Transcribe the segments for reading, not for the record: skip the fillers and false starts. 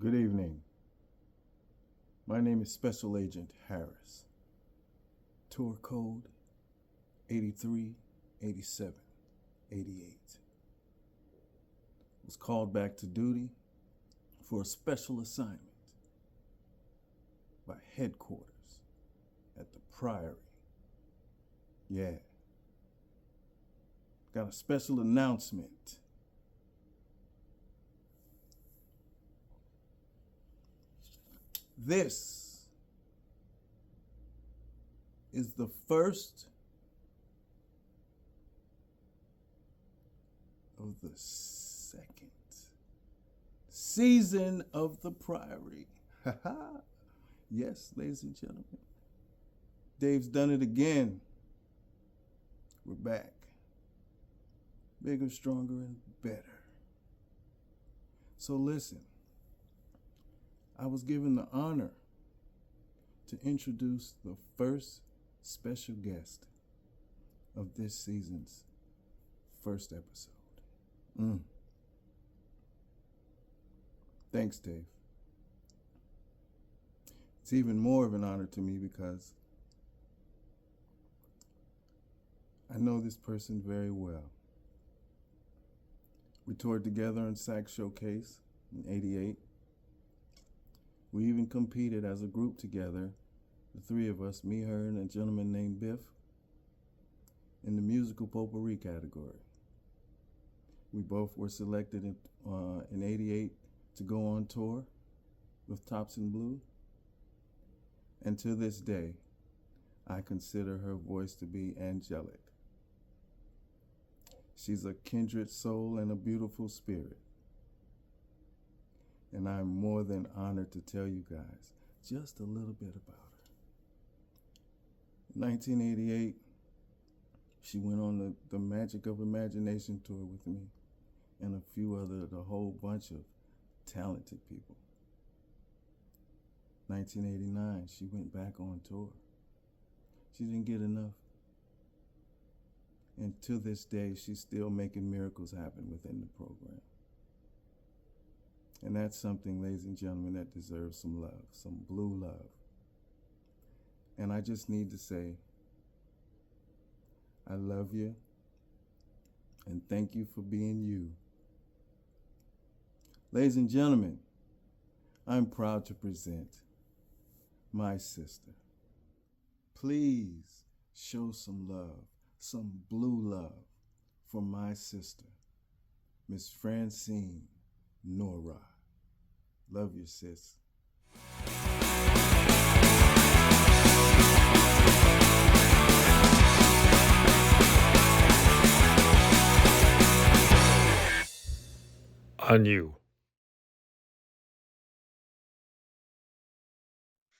Good evening. My name is Special Agent Harris. Tour code 83, 87, 88. Was called back to duty for a special assignment by headquarters at the Priory. Yeah. Got a special announcement. This is the first of the second season of the Priory. Yes, ladies and gentlemen. Dave's done it again. We're back. Bigger, stronger, and better. So listen. I was given the honor to introduce the first special guest of this season's first episode. Thanks, Dave. It's even more of an honor to me because I know this person very well. We toured together on SAC Showcase in '88. We even competed as a group together, the three of us, me, her, and a gentleman named Biff, in the musical potpourri category. We both were selected in '88 to go on tour with Tops in Blue. And to this day, I consider her voice to be angelic. She's a kindred soul and a beautiful spirit. And I'm more than honored to tell you guys just a little bit about her. In 1988, she went on the Magic of Imagination tour with me and a whole bunch of talented people. 1989, she went back on tour. She didn't get enough. And to this day, she's still making miracles happen within the program. And that's something, ladies and gentlemen, that deserves some love, some blue love. And I just need to say, I love you, and thank you for being you. Ladies and gentlemen, I'm proud to present my sister. Please show some love, some blue love for my sister, Miss Francine Norrod. Love you, sis. On you.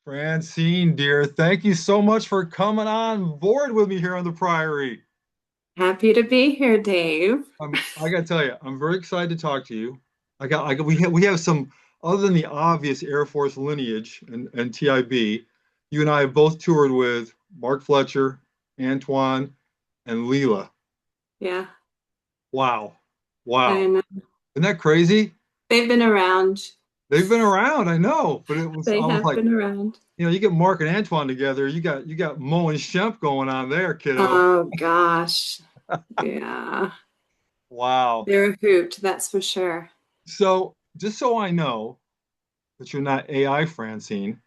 Francine, dear, thank you so much for coming on board with me here on the Priory. Happy to be here, Dave. I got to tell you, I'm very excited to talk to you. We have some, other than the obvious Air Force lineage and TIB, you and I have both toured with Mark Fletcher, Antoine, and Leela. Yeah. Wow. I know. Isn't that crazy? They've been around. They've been around, I know, but They have been around. You know, you get Mark and Antoine together, you got Mo and Shemp going on there, kiddo. Oh gosh. Yeah. Wow. They're a hoot, that's for sure. So, just so I know that you're not AI Francine,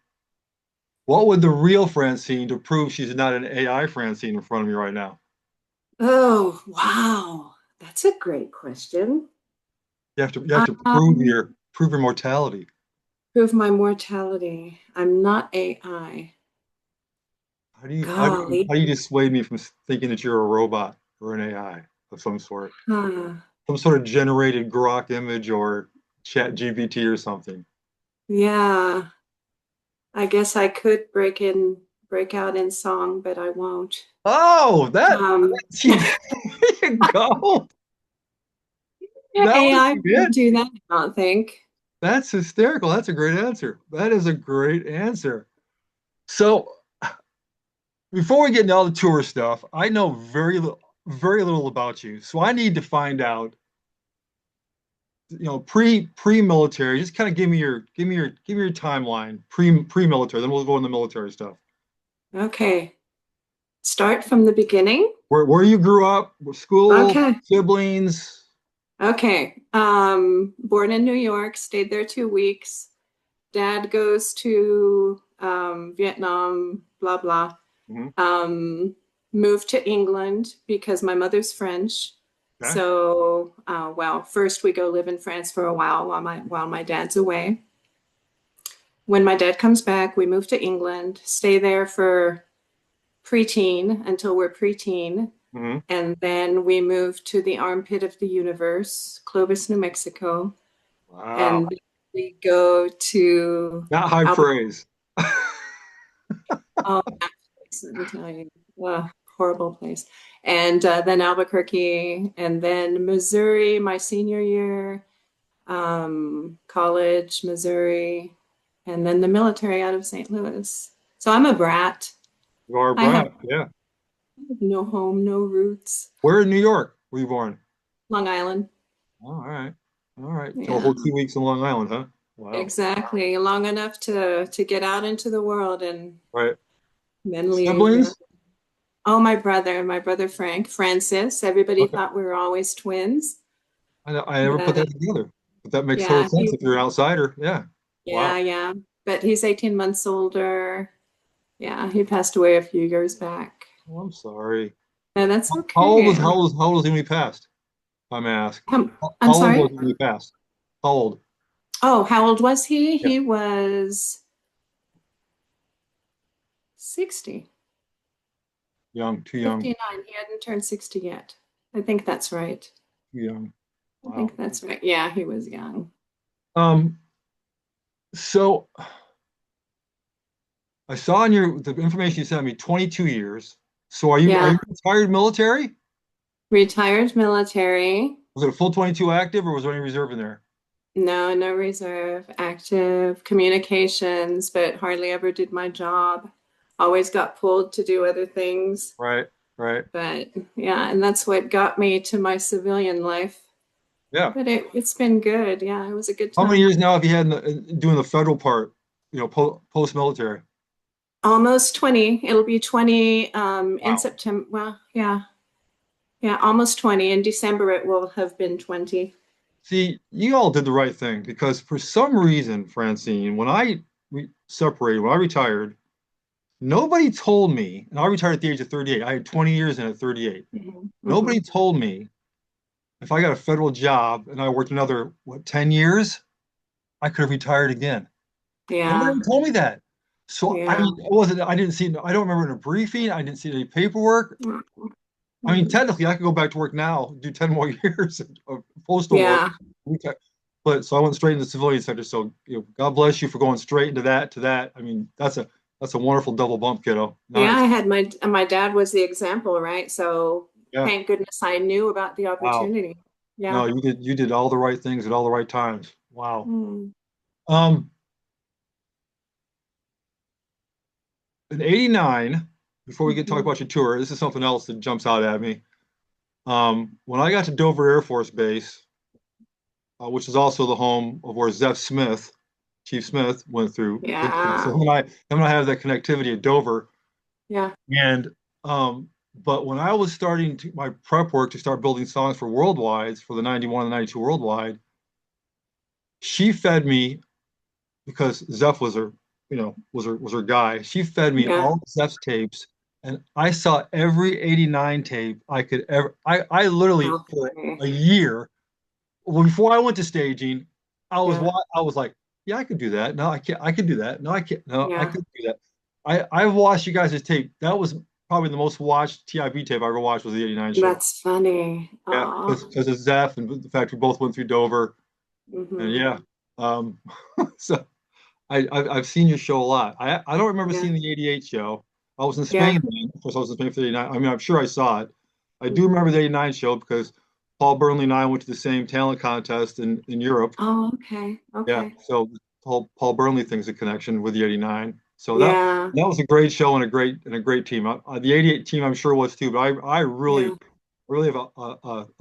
what would the real Francine to prove she's not an AI Francine in front of me right now? Oh, wow. That's a great question. You have to prove your mortality. Prove my mortality. I'm not AI. How do you dissuade me from thinking that you're a robot or an AI of some sort? Some sort of generated grok image or chat GPT or something. Yeah. I guess I could break out in song, but I won't. Oh, there you go. AI would do that, I don't think. That's hysterical. That's a great answer. That is a great answer. So, before we get into all the tour stuff, I know very little about you. So I need to find out pre-military. Just kind of give me your timeline, pre-military. Then we'll go into military stuff. Okay. Start from the beginning. Where you grew up, school, Okay. siblings. Okay. Born in New York, stayed there 2 weeks. Dad goes to Vietnam, blah, blah. Mhm. Moved to England because my mother's French. Okay. So, well, first we go live in France for a while while my dad's away. When my dad comes back, we move to England, stay there for preteen until we're preteen. Mhm. And then we move to the armpit of the universe, Clovis, New Mexico. Wow. And we go to Not high Albuquerque. praise. Oh, that place, let me tell you, horrible place. And then Albuquerque, and then Missouri, my senior year, college, Missouri, and then the military out of St. Louis. So I'm a brat. You are I have Brad. Yeah. no home, no roots. Where in New York were you born? Long Island. Oh, all right. All right. A Yeah, whole 2 weeks in Long Island, huh? Wow. exactly. Long enough to get out into the world and Right. then leave. Yeah. Siblings? Oh, my brother Francis. Everybody Okay. thought we were always twins. I never put that But together, but that makes total yeah, sense if you're an outsider. Yeah. yeah, Wow. yeah. But he's 18 months older. Yeah, he passed away a few years back. Oh, I'm sorry. And that's How old was okay. he when he passed? If I may ask. I'm How old sorry. was he when he passed? How old? Oh, how old was he? Yeah. He was 60, Young. Too young. 59. He hadn't turned 60 yet. I think that's right. Too young. I Wow. think that's right. Yeah, he was young. Um. So I saw in the information you sent me 22 years. So are Yeah, you retired military? retired military. Was it a full 22 active or was there any reserve in there? No, no reserve, active communications, but hardly ever did my job. Always got pulled to do other things. Right. Right. But yeah, and that's what got me to my civilian life. Yeah. But it's been good. Yeah, it was a good How many time. years now have you had doing the federal part? Post military. Almost 20. It'll be 20 in Wow. September. Well, yeah. Yeah, almost 20. In December it will have been 20. See, you all did the right thing because for some reason, Francine, when I separated, when I retired, nobody told me, and I retired at the age of 38. I had 20 years in at 38. Mhm, Nobody mhm. told me if I got a federal job and I worked another, 10 years, I could have retired again. Nobody Yeah, told me that. So, I yeah. mean, I didn't see, I don't remember in a briefing, I didn't see any paperwork. I mean, Mhm. technically, I could go back to work now, do 10 more years of postal work. Yeah, Okay. But so I went straight into the civilian sector. So God bless you for going straight into that to that. I mean, that's a wonderful double bump, kiddo. yeah. Nice. I had my dad was the example, right? So Yeah. thank goodness I knew about the Wow. opportunity. No, Yeah. you did all the right things at all the right times. Wow. Mm. Um, in '89, before we get to talk Mhm. about your tour, this is something else that jumps out at me. When I got to Dover Air Force Base, which is also the home of where Chief Smith, went through. So Yeah, him and I have that connectivity at Dover. yeah, And but when I was starting my prep work to start building songs for Worldwides for the '91 and '92 Worldwide, she fed me because Zeph was her guy. She fed me yeah. all of Zeph's tapes, and I saw every '89 tape I could ever. I literally How for funny. a year, well, before I went to staging, Yeah, I was like, yeah, I could do that. No, I can't. I could do that. No, I can't. No, I yeah. could do that. I've watched you guys' tape. That was probably the most watched TIB tape I ever watched was the '89 show. That's funny. Yeah, Oh. because of Zeph and the fact we both went through Dover. And Hmm. yeah, um, so I've seen your show a lot. I don't remember Yeah, seeing the '88 show. I was in yeah. Spain then. Of course, I was in Spain for the '89. I mean, I'm sure I saw it. I do Hmm. remember the '89 show because Paul Burnley and I went to the same talent contest in Europe. Oh, okay, Yeah, okay. so the whole Paul Burnley thing's a connection with the '89. So that Yeah, that was a great show and a great team. The '88 team I'm sure was too, but I yeah, really have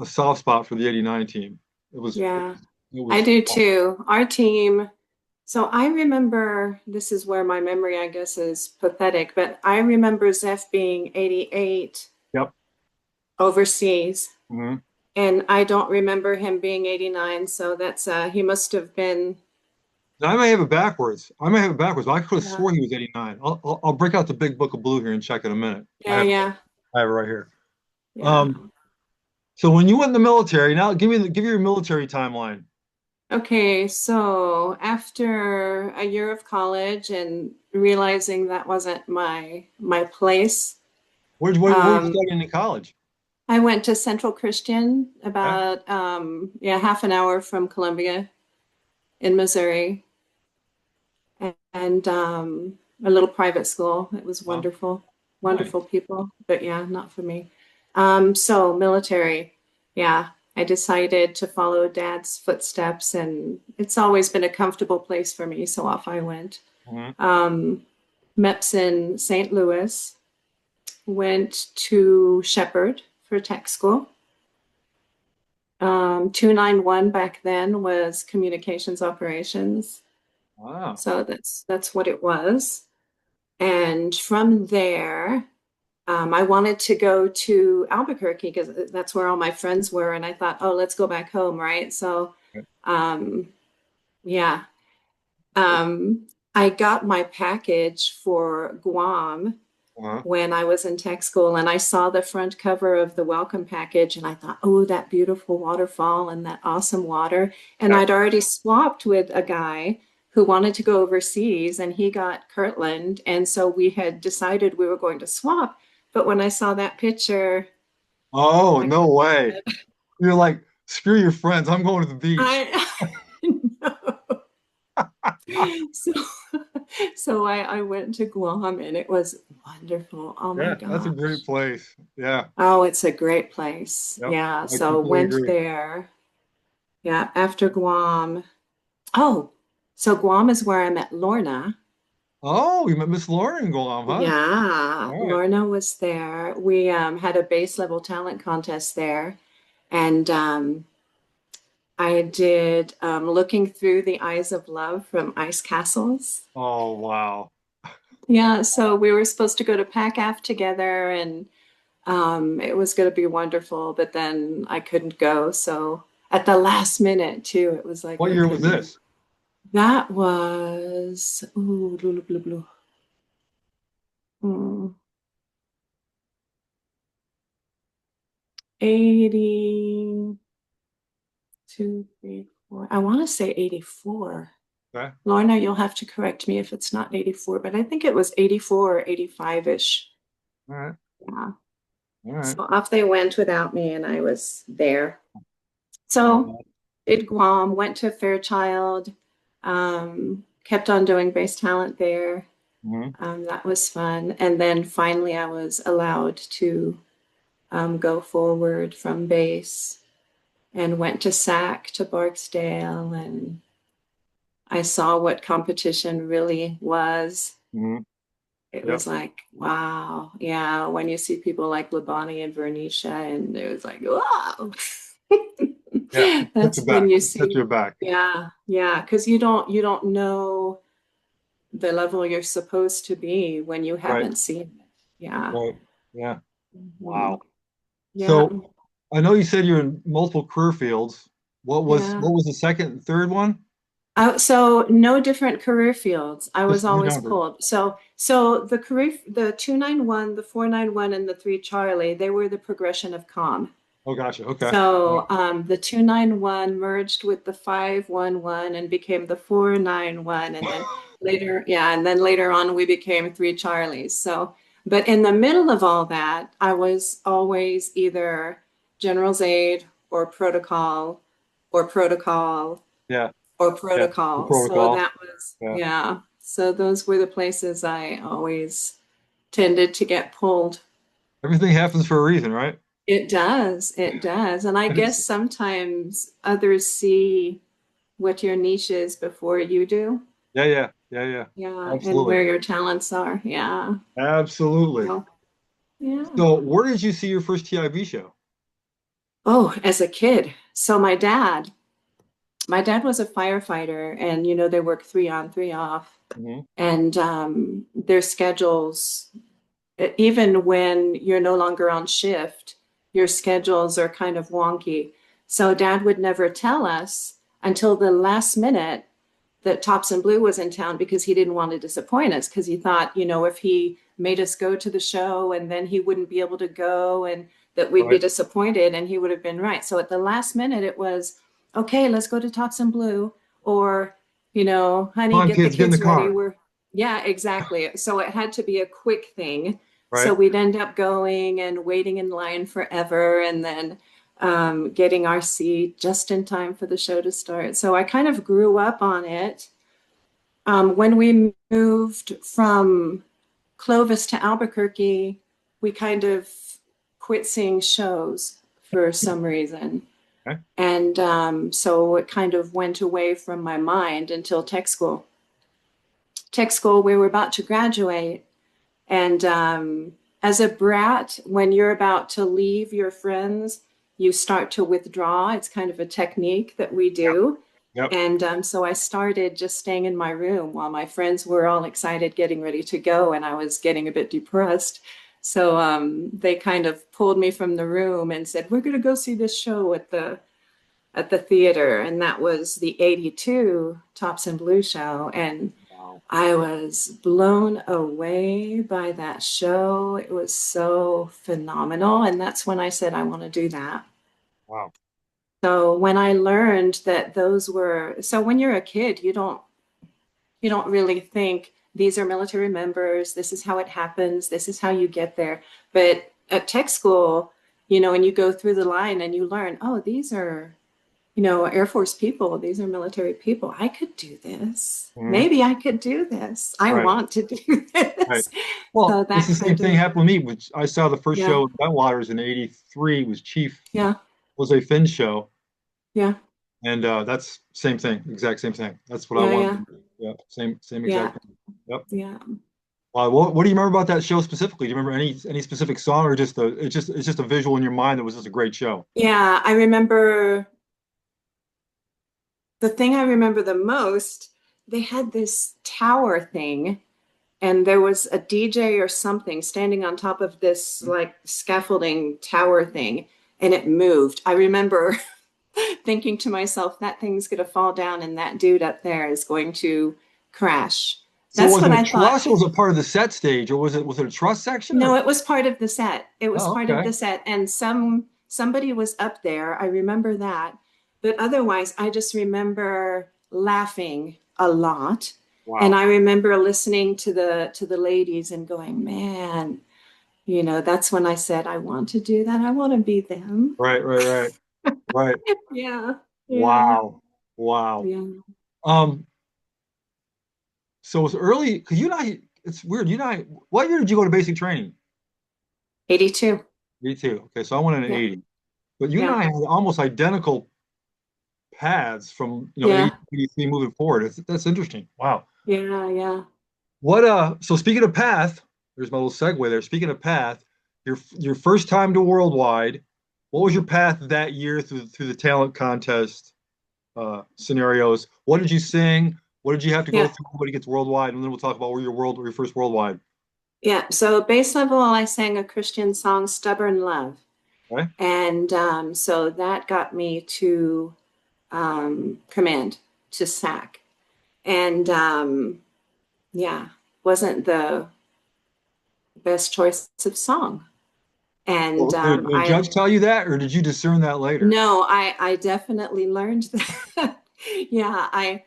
a soft spot for the '89 team. It was yeah. It I was do too. Our team, so I remember, this is where my memory, I guess, is pathetic, but I remember Zeph being 88 yep. overseas, Hmm. and I don't remember him being 89. So that's he must have been, I may have it backwards. I may have it backwards, but I could have yeah, swore he was 89. I'll break out the big book of blue here and check in a minute. yeah, yeah, I have it right here. yeah. Um, so when you went in the military, now give me your military timeline. Okay, so after a year of college and realizing that wasn't my place, What were you um, studying in college? I went to Central Christian, Okay. about yeah, half an hour from Columbia in Missouri, and a little private school. It was Wow. wonderful, Nice. wonderful people, but yeah, not for me. So military, yeah, I decided to follow Dad's footsteps, and it's always been a comfortable place for me, so off I went. Hmm. Um, MEPS in St. Louis, went to Shepherd for tech school. 291 back then was communications operations. Wow. So that's what it was. And from there, I wanted to go to Albuquerque because that's where all my friends were. And I thought, oh, let's go back home, right? So, Okay. um, yeah. Um, I got my package for Guam Uh-huh. when I was in tech school, and I saw the front cover of the welcome package, and I thought, oh, that beautiful waterfall and that awesome water. And Yeah. I'd already swapped with a guy who wanted to go overseas, and he got Kirtland. And so we had decided we were going to swap. But when I saw that picture, Oh, I, no way. You're like, screw your friends. I'm going to the beach. I know. So, so I went to Guam, and it was wonderful. Oh my Yeah, that's a great gosh. place. Yeah. Oh, it's a great place. Yep. Yeah. I So completely went agree. there. Yeah. After Guam. Oh, so Guam is where I met Lorna. Oh, you met Miss Lauren Guam, huh? Yeah. All right. Lorna was there. We had a base level talent contest there. And I did Looking Through the Eyes of Love from Ice Castles. Oh, wow. Yeah. So we were supposed to go to PACAF together, and it was going to be wonderful, but then I couldn't go. So at the last minute, too, it was like, What year okay, was this? that was ooh, blah, blah, blah, blah. 82, 3, 4. I want to say 84. Okay. Lorna, you'll have to correct me if it's not 84, but I think it was 84 or 85-ish. All right. Yeah. All right. So off they went without me, and I was there. So Well, did Guam, went to Fairchild, kept on doing base talent there. mhm. That was fun. And then finally, I was allowed to go forward from base and went to SAC to Barksdale. And I saw what competition really was. Mhm. It Yep. was like, wow. Yeah. When you see people like Labani and Vernisha, and it was like, wow. Yeah. Hit That's you when back. you Hit see, you back. yeah, yeah, because you don't know the level you're supposed to be when you Right. haven't seen it. Yeah. Right. Yeah. Mhm. Wow. Yeah. So I know you said you're in multiple career fields. Yeah. What was the second and third one? So no different career fields. I was Just new always number. pulled. So the 291, the 491, and the 3 Charlie, they were the progression of COM. Oh, gotcha. Okay. So the 291 merged with the 511 and became the 491. And then later, yeah, and then later on we became 3 Charlies. So, but in the middle of all that, I was always either general's aide or protocol or protocol Yeah. or Yeah. The protocol. So protocol. that was, Yeah. yeah. So those were the places I always tended to get pulled. Everything happens for a reason, right? It does. It does. And I And it's guess sometimes others see what your niche is before you do. yeah, yeah, yeah, yeah. Yeah. And Absolutely. where your talents are. Yeah. Absolutely. So, yeah. So where did you see your first TIB show? Oh, as a kid. So my dad, my dad was a firefighter, and they work 3 on, 3 off, Hmm. and their schedules, even when you're no longer on shift, your schedules are kind of wonky. So dad would never tell us until the last minute that Tops and Blue was in town, because he didn't want to disappoint us, because he thought, if he made us go to the show and then he wouldn't be able to go, and that we'd be Right. disappointed, and he would have been right. So at the last minute, it was, okay, let's go to Tops and Blue, or, Come honey, on, get the kids, get in the kids ready. car. Yeah, exactly. So it had to be a quick thing. So Right. we'd end up going and waiting in line forever, and then getting our seat just in time for the show to start. So I kind of grew up on it. When we moved from Clovis to Albuquerque, we kind of quit seeing shows for some reason. Okay. And so it kind of went away from my mind until tech school. Tech school, we were about to graduate. And as a brat, when you're about to leave your friends, you start to withdraw. It's kind of a technique that we Yep. do. Yep. And so I started just staying in my room while my friends were all excited, getting ready to go, and I was getting a bit depressed. So they kind of pulled me from the room and said, "We're going to go see this show at the theater," and that was the '82 Tops and Blue show. And Wow. I was blown away by that show. It was so phenomenal, and that's when I said I want to do that. Wow. So when I learned that so when you're a kid, you don't really think these are military members, this is how it happens, this is how you get there. But at tech school, and you go through the line and you learn, oh, these are, Air Force people, these are military people. I could do this. Mhm. Maybe I could do this. I Right. want to do Right. this. So Well, it's that the same kind thing of, happened with me, which I saw the first yeah, show in Bentwaters in '83 was Chief yeah, Jose Finn's show. yeah, And that's same thing, exact same thing. That's what I yeah, wanted yeah, to do. Yeah, same yeah, exact thing. Yep. yeah. What do you remember about that show specifically? Do you remember any specific song, or just it's just a visual in your mind that was just a great show? Yeah, I remember the thing I remember the most, they had this tower thing, and there was a DJ or something standing on top of this like scaffolding tower thing, and it moved. I remember thinking to myself, that thing's going to fall down, and that dude up there is going to crash. So That's was what it a I thought. truss, or was it part of the set stage, or was it a truss section, No, or? it was part of the set. It was Oh, part of okay. the set, and somebody was up there. I remember that. But otherwise, I just remember laughing a lot. And Wow. I remember listening to the ladies and going, "Man, that's when I said I want to do that. I want to be them." Right, right, right, right. Yeah. Yeah. Wow. Wow. Yeah. Um, so it's early because it's weird. What year did you go to basic training? 82. Me too. Okay, so I went in Yeah. 80. But you and Yeah. I had almost identical paths from 80 Yeah. to 83 moving forward. That's interesting. Wow. Yeah. Yeah. So speaking of path, there's my little segue there. Speaking of path, your first time to worldwide, what was your path that year through the talent contest scenarios? What did you sing? What did you have to go Yeah. through when it gets worldwide? And then we'll talk about your first worldwide. Yeah. So base level, I sang a Christian song, Stubborn Love. Okay. And so that got me to command, to SAC. And yeah, wasn't the best choice of song. And Well, did the judge tell you that, or did you discern that later? no, I definitely learned that. Yeah, I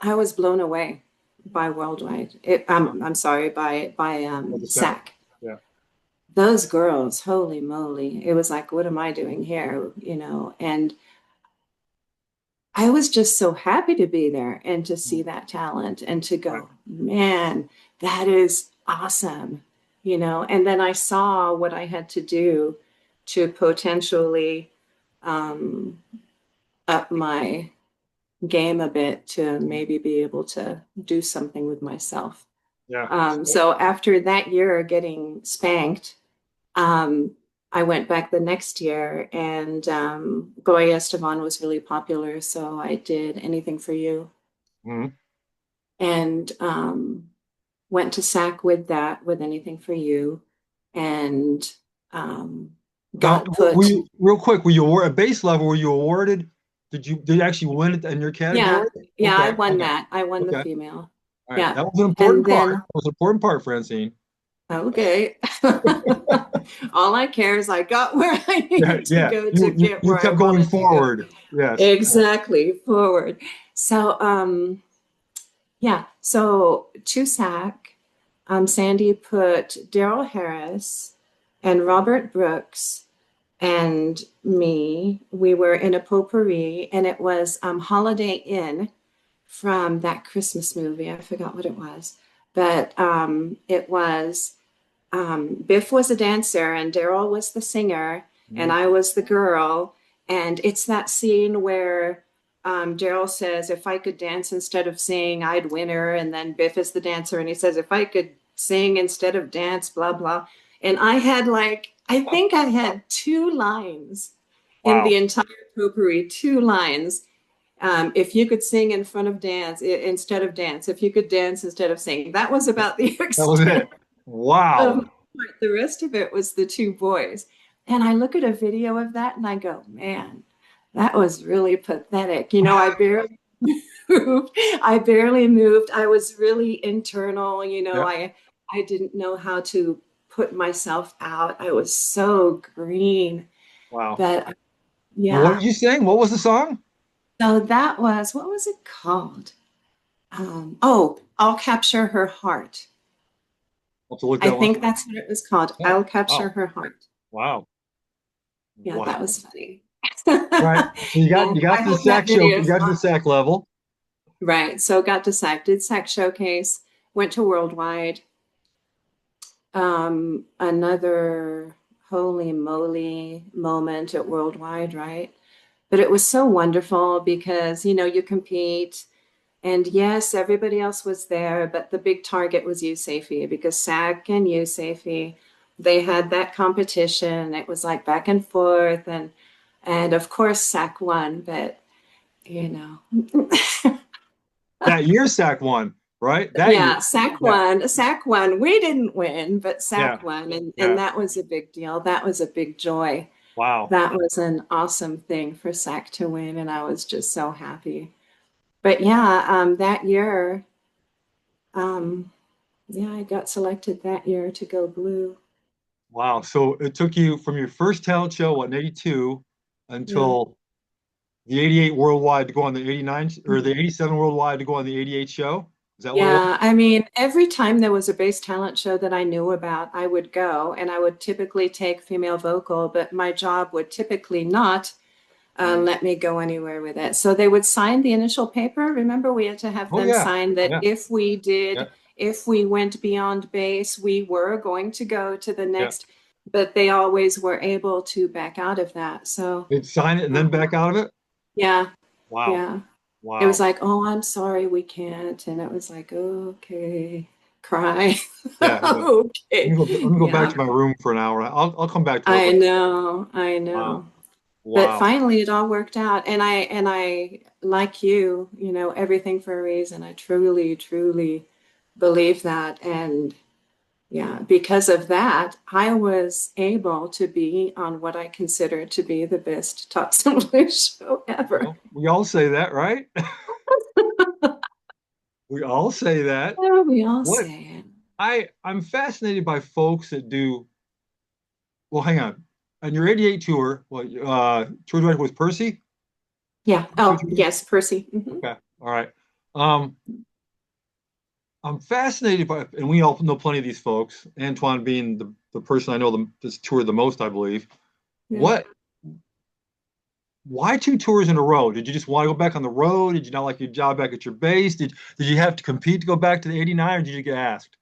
was blown away by Worldwide. I'm sorry, by Well, the set. SAC. Yeah. Those girls, holy moly. It was like, what am I doing here? And I was just so happy to be there and to see that talent and to Right. go, man, that is awesome. And then I saw what I had to do to potentially um, up my game a bit to maybe be able to do something with myself. Yeah. So after that year getting spanked, um, I went back the next year, and Gloria Estefan was really popular, so I did Anything for You, Mhm. and went to SAC with that, with Anything for You, and um, Now, got put. real quick, were you at base level? Were you awarded? Did you actually win it in your Yeah, category? yeah, I Okay, won okay, that. I won the okay. female. All right, Yeah, that was an and important part. then That was an important part, Francine. okay. All I care is I got where I Yeah, needed to yeah. go to You get you where I kept going wanted to go. forward. Yes. Exactly, forward. So, yeah, so to SAC, Sandy put Daryl Harris and Robert Brooks and me. We were in a potpourri, and it was Holiday Inn from that Christmas movie. I forgot what it was, but it was Biff was a dancer and Daryl was the singer and Mhm. I was the girl. And it's that scene where Daryl says, if I could dance instead of sing, I'd win her. And then Biff is the dancer and he says, if I could sing instead of dance, blah, blah. And I had I think I had two lines in Wow, the entire potpourri, two lines. If you could sing in front of dance instead of dance, if you could dance instead of singing, that was about the that was extent it. Wow, of the rest of it was the two boys. And I look at a video of that and I go, man, that was really pathetic. I barely moved. I barely moved. I was really internal, yeah, I didn't know how to put myself out. I was so green. wow. But And what yeah. did you sing? What was the song? So that was, what was it called? I'll Capture Her Heart. I'll have to look I that one think up. that's what it was called. Yeah. I'll Capture Wow, Her Heart. wow, Yeah, that wow. was funny. Right. So you got I to the hope that sack show. video You is got to the on. sack level. Right. So got to SAC, did SAC Showcase, went to Worldwide. Another holy moly moment at Worldwide, right? But it was so wonderful because, you compete. And yes, everybody else was there, but the big target was USAFE because SAC and USAFE, they had that competition. It was like back and forth, and of course SAC won, but you know. That year sack won, right? That year. Yeah, SAC Yeah, won. SAC won. We didn't win, but yeah, SAC won, and yeah. that was a big deal. That was a big joy. Wow. That was an awesome thing for SAC to win, and I was just so happy. But yeah, that year, um, yeah, I got selected that year to go blue. Wow. So it took you from your first talent show, what, in 82 Yeah. until the 88 worldwide to go on the 89 or the 87 worldwide to go on the 88 show. Is that what it was? Yeah, I mean, every time there was a bass talent show that I knew about, I would go and I would typically take female vocal, but my job would typically not Mhm. let me go anywhere with it. So they would sign the initial paper. Remember, we had to have Oh them yeah. sign that Yeah. Yeah. if we went beyond bass, we were going to go to the Yeah. next, but they always were able to back out of that. So, They'd sign it and then back out of it. yeah, Wow. yeah. It was Wow. like, oh, I'm sorry, we can't. And it was like, okay, cry. Yeah. Yeah. Okay. I'm gonna go back Yeah, to my room for an hour. I'll come back to it. I But know, I wow. know. But Wow. finally it all worked out. And I like everything for a reason. I truly, truly believe that. And yeah, because of that, I was able to be on what I consider to be the best top sibling show ever. Well, we all say that, right? We all say that. Yeah, we all What say it. I'm fascinated by folks that do. Well, hang on. On your 88 tour, what tour director was Percy? Yeah. Percy Oh, tour? yes, Percy. Mhm. Okay. All right. Um, I'm fascinated by, and we all know plenty of these folks. Antoine being the person I know this tour the most, I believe. Yeah. What? Why two tours in a row? Did you just want to go back on the road? Did you not like your job back at your base? Did you have to compete to go back to the 89, or did you get asked?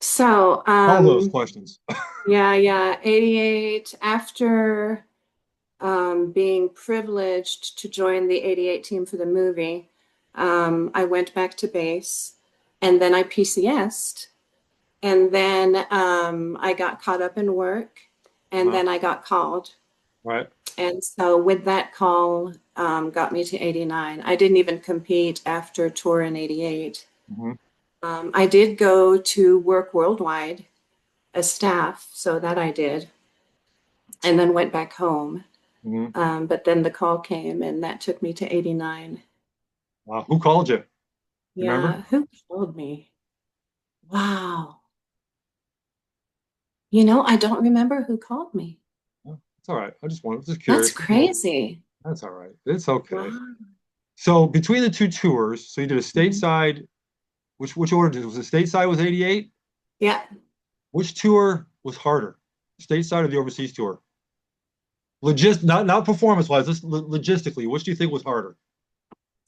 So, All those questions. yeah, yeah, 88 after being privileged to join the 88 team for the movie, I went back to base and then I PCS'd. And then I got caught up in work. and then I got called. Right. And so with that call, got me to 89. I didn't even compete after tour in 88. Mm-hmm. I did go to work worldwide as staff, so that I did, and then went back home. Mm-hmm. But then the call came, and that took me to 89. Wow. Who called you? Remember? Yeah, who told me? Wow. You know, I don't remember who called me. Oh, it's all right. I just wanted, just That's curious. crazy. That's all right. It's okay. Wow. So between the two tours, so you did a Mhm. stateside. Which order did it? Was the stateside was 88? Yeah, Which tour was harder? Stateside or the overseas tour? Not performance wise, just logistically. Which do you think was harder?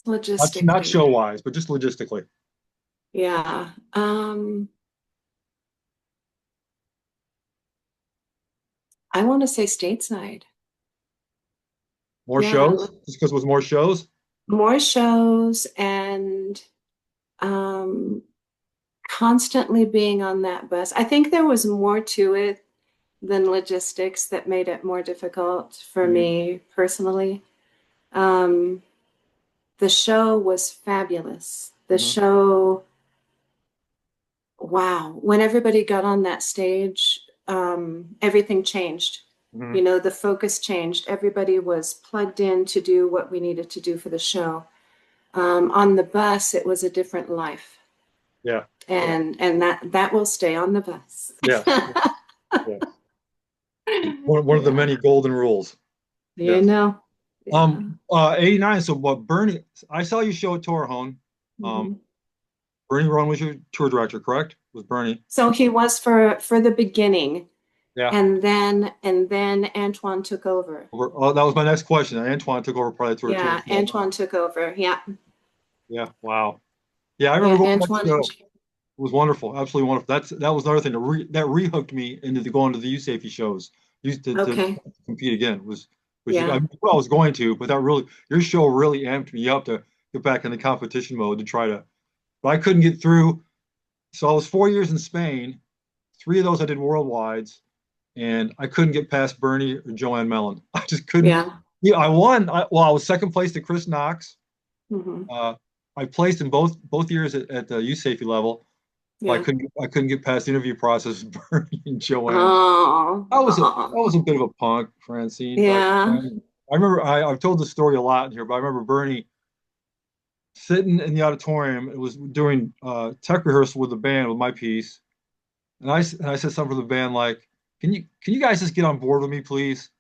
Not logistically. show wise, but just logistically. Yeah. I want to say stateside. More Yeah, shows? Just because it was more shows? more shows and um, constantly being on that bus. I think there was more to it than logistics that made it more difficult for Mhm. me personally. Um, the show was fabulous. The Mhm. show, wow, when everybody got on that stage, everything changed. Mhm. You know, the focus changed. Everybody was plugged in to do what we needed to do for the show. On the bus, it was a different life, Yeah. and that will stay on the bus. Yes. Yes. One of the Yeah, many golden rules. you Yes. know. Yeah. 89. So what Bernie, I saw you show at Torrejon. Um, Mhm. Bernie Rowan was your tour director, correct? Was Bernie? So he was for the beginning, Yeah. and then Antoine took over. Oh, that was my next question. Antoine took over probably tour Yeah, two. Antoine took over. Yeah, Yeah. Wow. Yeah, I remember yeah, going to that Antoine show. and It was wonderful, absolutely wonderful. That was another thing that rehooked me into going to the youth safety shows. Used to okay. compete again was I Yeah, knew I was going to, but that really your show really amped me up to get back in the competition mode to try to. But I couldn't get through. So I was 4 years in Spain. 3 of those I did worldwides, and I couldn't get past Bernie or Joanne Mellon. I just couldn't. yeah. Yeah, I won. Well, I was second place to Chris Knox. Hmm. Uh, I placed in both years at the youth safety level. But Yeah. I couldn't get past the interview process with Bernie and Joanne. Oh, That was oh, a bit of a punk, Francine. But yeah. I remember I've told the story a lot in here, but I remember Bernie sitting in the auditorium. It was doing tech rehearsal with the band with my piece, and I said something to the band like, can you guys just get on board with me, please?"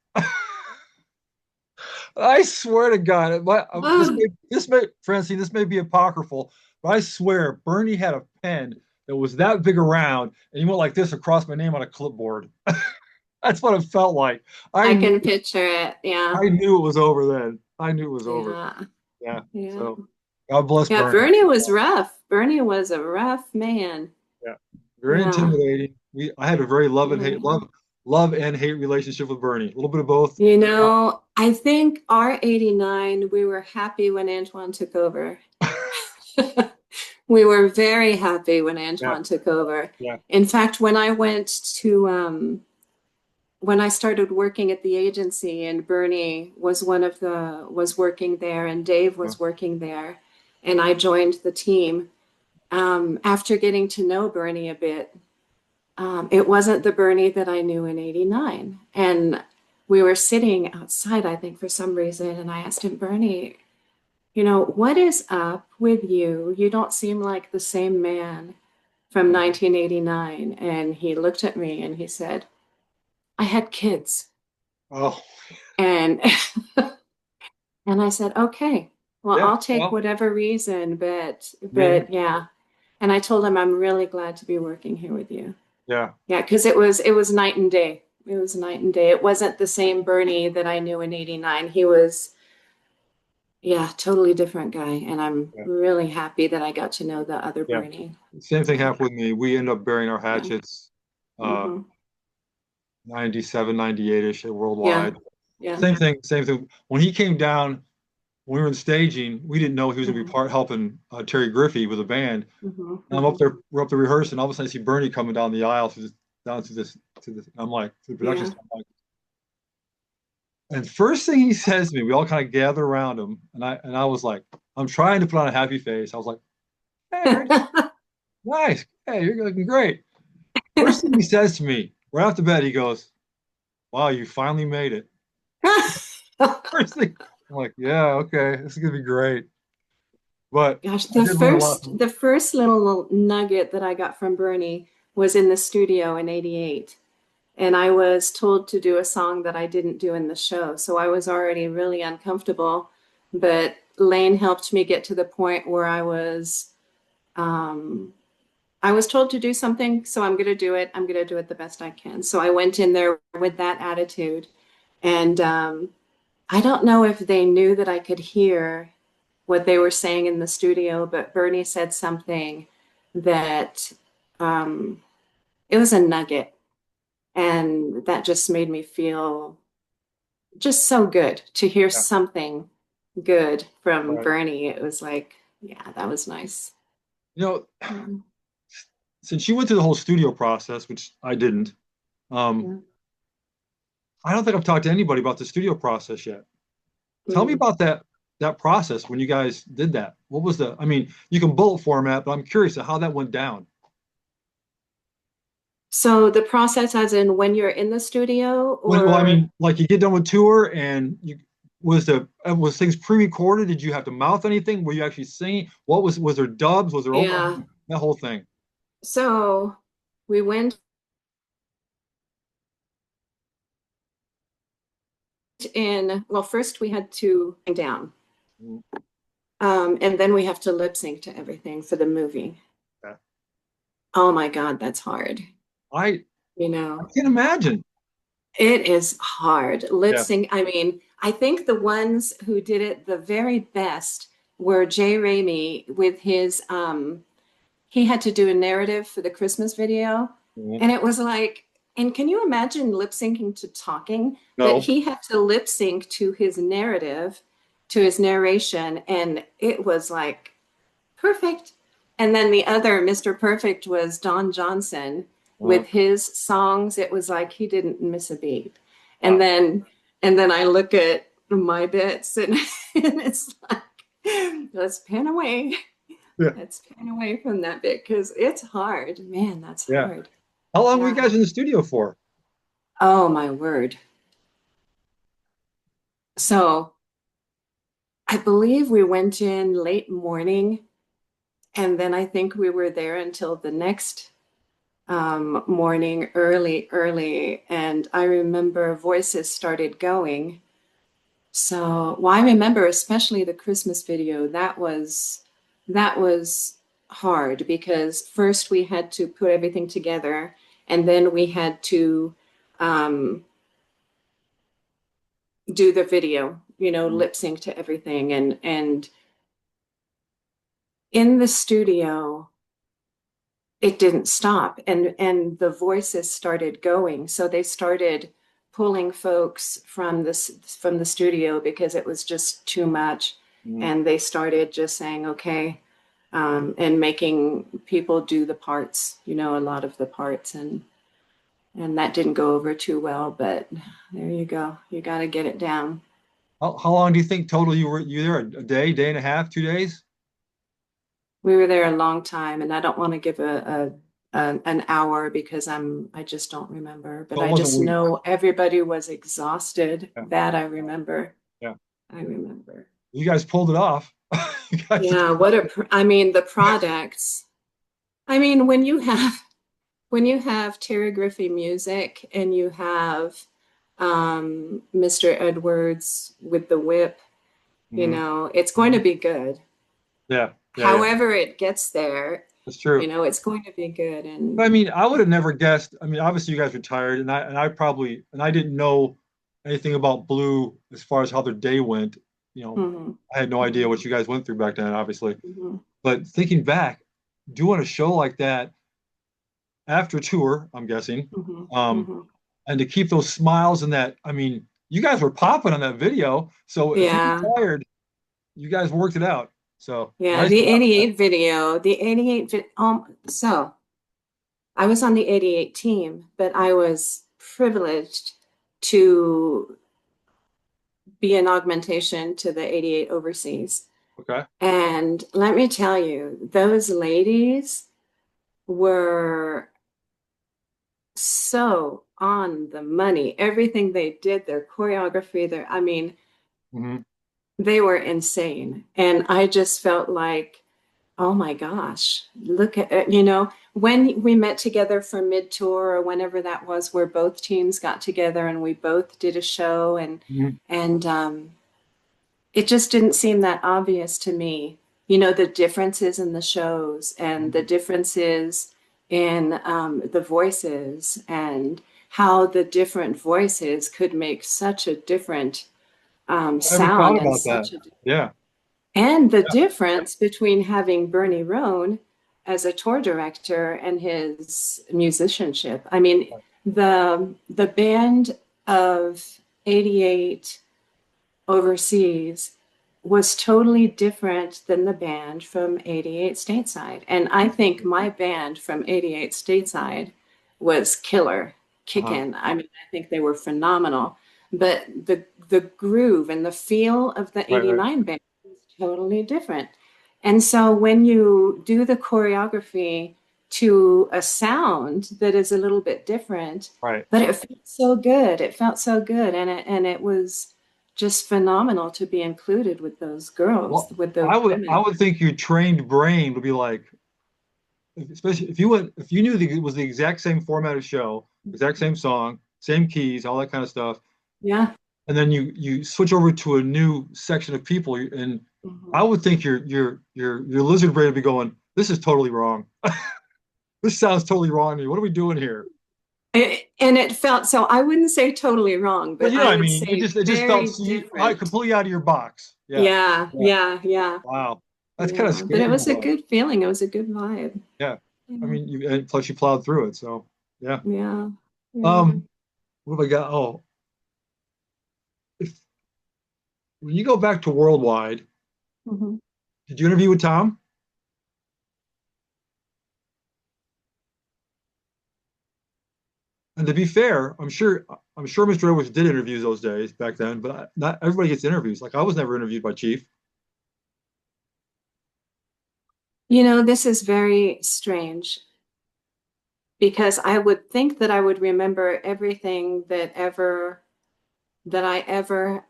I swear to God, Oh, this may Francine, this may be apocryphal, but I swear Bernie had a pen that was that big around, and he went like this across my name on a clipboard. That's what it felt like. I I knew can picture it. Yeah, I knew it was over then. I knew it was over. yeah, Yeah. yeah. So God bless Yeah, Bernie. Bernie was rough. Bernie was a rough man. Yeah. Very Yeah. intimidating. I had a very Yeah. love and hate relationship with Bernie. A little bit of both. You know, I think our 89, we were happy when Antoine took over. We were very happy when Yeah. Antoine took over. Yeah. In fact, when I started working at the agency and Bernie was working there and Dave was working there and I joined the team, after getting to know Bernie a bit, it wasn't the Bernie that I knew in 89. And we were sitting outside, I think, for some reason, and I asked him, Bernie, you know, what is up with you? You don't seem like the same man from 1989. And he looked at me and he said, I had kids. Oh, And and I said, okay, well, yeah. I'll take Well, whatever reason, but I mean, yeah. And I told him I'm really glad to be working here with you. yeah. Yeah, because it was night and day. It was night and day. It wasn't the same Bernie that I knew in 89. He was, yeah, totally different guy. And I'm Yeah. really happy that I got to know the other Yeah. Bernie. Same thing Yeah. happened with me. We ended up burying our Yeah. hatchets uh Hmm. 97, 98-ish Yeah. worldwide. Yeah. Same thing. When he came down, when we were in staging, we didn't know he was going to be Hmm. part helping Terry Griffey with a band. Hmm. And I'm Hmm. up there, we're up there rehearsing. All of a sudden, I see Bernie coming down the aisle through down to this I'm like to the production Yeah. staff. And first thing he says to me, we all kind of gather around him, and I was like, I'm trying to put on a happy face. I was like, hey, nice. Hey, you're looking great. First thing he says to me, right off the bat, he goes, wow, you finally made it. First thing, I'm like, yeah, okay, this is gonna be great. But Gosh, I did learn a lot from the first little nugget that I got from Bernie was in the studio in '88. And I was told to do a song that I didn't do in the show. So I was already really uncomfortable. But Lane helped me get to the point where I was told to do something, so I'm going to do it. I'm going to do it the best I can. So I went in there with that attitude. And I don't know if they knew that I could hear what they were saying in the studio, but Bernie said something that it was a nugget. And that just made me feel just so good to hear yeah, something good from right. Bernie. It was like, yeah, that was nice. You know, Yeah. since you went through the whole studio process, which I didn't, um, Yeah. I don't think I've talked to anybody about the studio process yet. Tell me Mm. about that process when you guys did that. What was I mean, you can bullet format, but I'm curious how that went down. So the process, as in when you're in the studio, Well, I or mean, like you get done with tour and you was things pre-recorded? Did you have to mouth anything? Were you actually singing? Was there dubs? Was there over yeah. that whole thing? So we went in, well, first we had to down, Mhm. and then we have to lip sync to everything for the movie. Yeah. Oh my God, that's hard. I You I know, can't imagine. it is hard. Lip Yeah. sync. I mean, I think the ones who did it the very best were Jay Ramey with his he had to do a narrative for the Christmas video. Mhm. And it was like, and can you imagine lip syncing to talking? But No. he had to lip sync to his narrative, to his narration, and it was like perfect. And then the other, Mr. Perfect, was Don Johnson Uh, with his songs. It was like he didn't miss a beat. And wow. then and then I look at my bits and, and it's like, let's pan away. Yeah. Let's pan away from that bit because it's hard. Man, that's Yeah. hard. How long were you Yeah. guys in the studio for? Oh my word. So I believe we went in late morning, and then I think we were there until the next morning, early. And I remember voices started going. So, well, I remember especially the Christmas video. That was hard because first we had to put everything together, and then we had to um, do the video. You know, Mhm. lip sync to everything, and in the studio it didn't stop and the voices started going, so they started pulling folks from the studio because it was just too much, Mhm. and they started just saying okay, and making people do the parts, you know, a lot of the parts, and that didn't go over too well, but there you go, you got to get it down. How long do you think total you there? A day and a half, 2 days? We were there a long time, and I don't want to give an hour because I just don't remember. But So it I wasn't just weeks. know everybody was exhausted. Yeah. That I remember. Yeah. I remember. You guys pulled it off. You guys did. Yeah, I mean, the products. I mean, when you have Terry Griffey music and you have Mr. Edwards with the whip, you Mhm. know, it's going to be good. Yeah. Yeah. Yeah. However it gets there, That's you true. know, it's going to be good. But I And mean, I would have never guessed. I mean, obviously you guys retired, and I probably and I didn't know anything about Blue as far as how their day went. You know, mhm, I had no idea mhm, what you guys went through back then, obviously. mhm. But thinking back, doing a show like that after tour, I'm guessing, Mhm, um, mhm. and to keep those smiles and that, I mean, you guys were popping on that video. So if you Yeah, were tired, you guys worked it out. So yeah. nice The job. 88 video, the 88 so I was on the 88 team, but I was privileged to be an augmentation to the 88 overseas. Okay. And let me tell you, those ladies were so on the money. Everything they did, their choreography, I mean, Hmm. they were insane. And I just felt like, oh my gosh, look at it. When we met together for mid-tour or whenever that was, where both teams got together and we both did a show and it just didn't seem that obvious to me. The differences in the shows and the differences in the voices and how the different voices could make such a different I never thought sound and about that. Yeah. and the difference between having Bernie Roan as a tour director and his musicianship. I mean, the band of 88 overseas was totally different than the band from 88 stateside. And I think my band from 88 stateside was killer, Uh-huh. kicking. I mean, I think they were phenomenal. But the groove and the feel of the Right, right, 89 band was totally different. And so when you do the choreography to a sound that is a little bit different, right. but it felt so good. It felt so good. And it was just phenomenal to be included with those girls, Well, with those I women. would think your trained brain would be like, especially if you knew it was the exact same format of show, exact same song, same keys, all that kind of stuff, Yeah. and then you switch over to a new section of people, and I Mhm. would think your lizard brain would be going, this is totally wrong. This sounds totally wrong to me. What are we doing here? And it felt so, I wouldn't say totally wrong, Well, but you know I what I would mean. say It just felt very so different. completely out of your box. Yeah. Yeah, Yeah. yeah, yeah, Wow. That's kind of yeah. But it scary was a though. good feeling. It was a good vibe. Yeah. I Yeah, mean, and plus you plowed through it, so yeah. yeah, yeah. Um, what have I got? Oh, if when you go back to Worldwide, Mhm. did you interview with Tom? And to be fair, I'm sure Mr. Edwards did interviews those days back then, but not everybody gets interviews. Like I was never interviewed by Chief. This is very strange because I would think that I would remember everything that I ever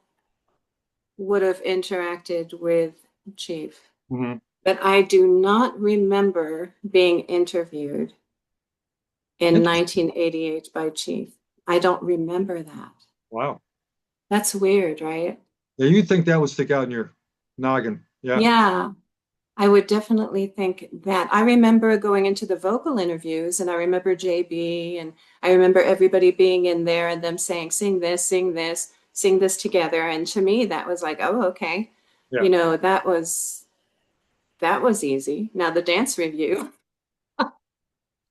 would have interacted with Chief. Hmm. But I do not remember being interviewed in Interesting. 1988 by Chief. I don't remember that. Wow. That's weird, right? Yeah, you'd think that would stick out in your noggin. Yeah. Yeah, I would definitely think that. I remember going into the vocal interviews and I remember JB and I remember everybody being in there and them saying, sing this together. And to me, that was like, oh, okay. Yeah. That was easy. Now the dance review,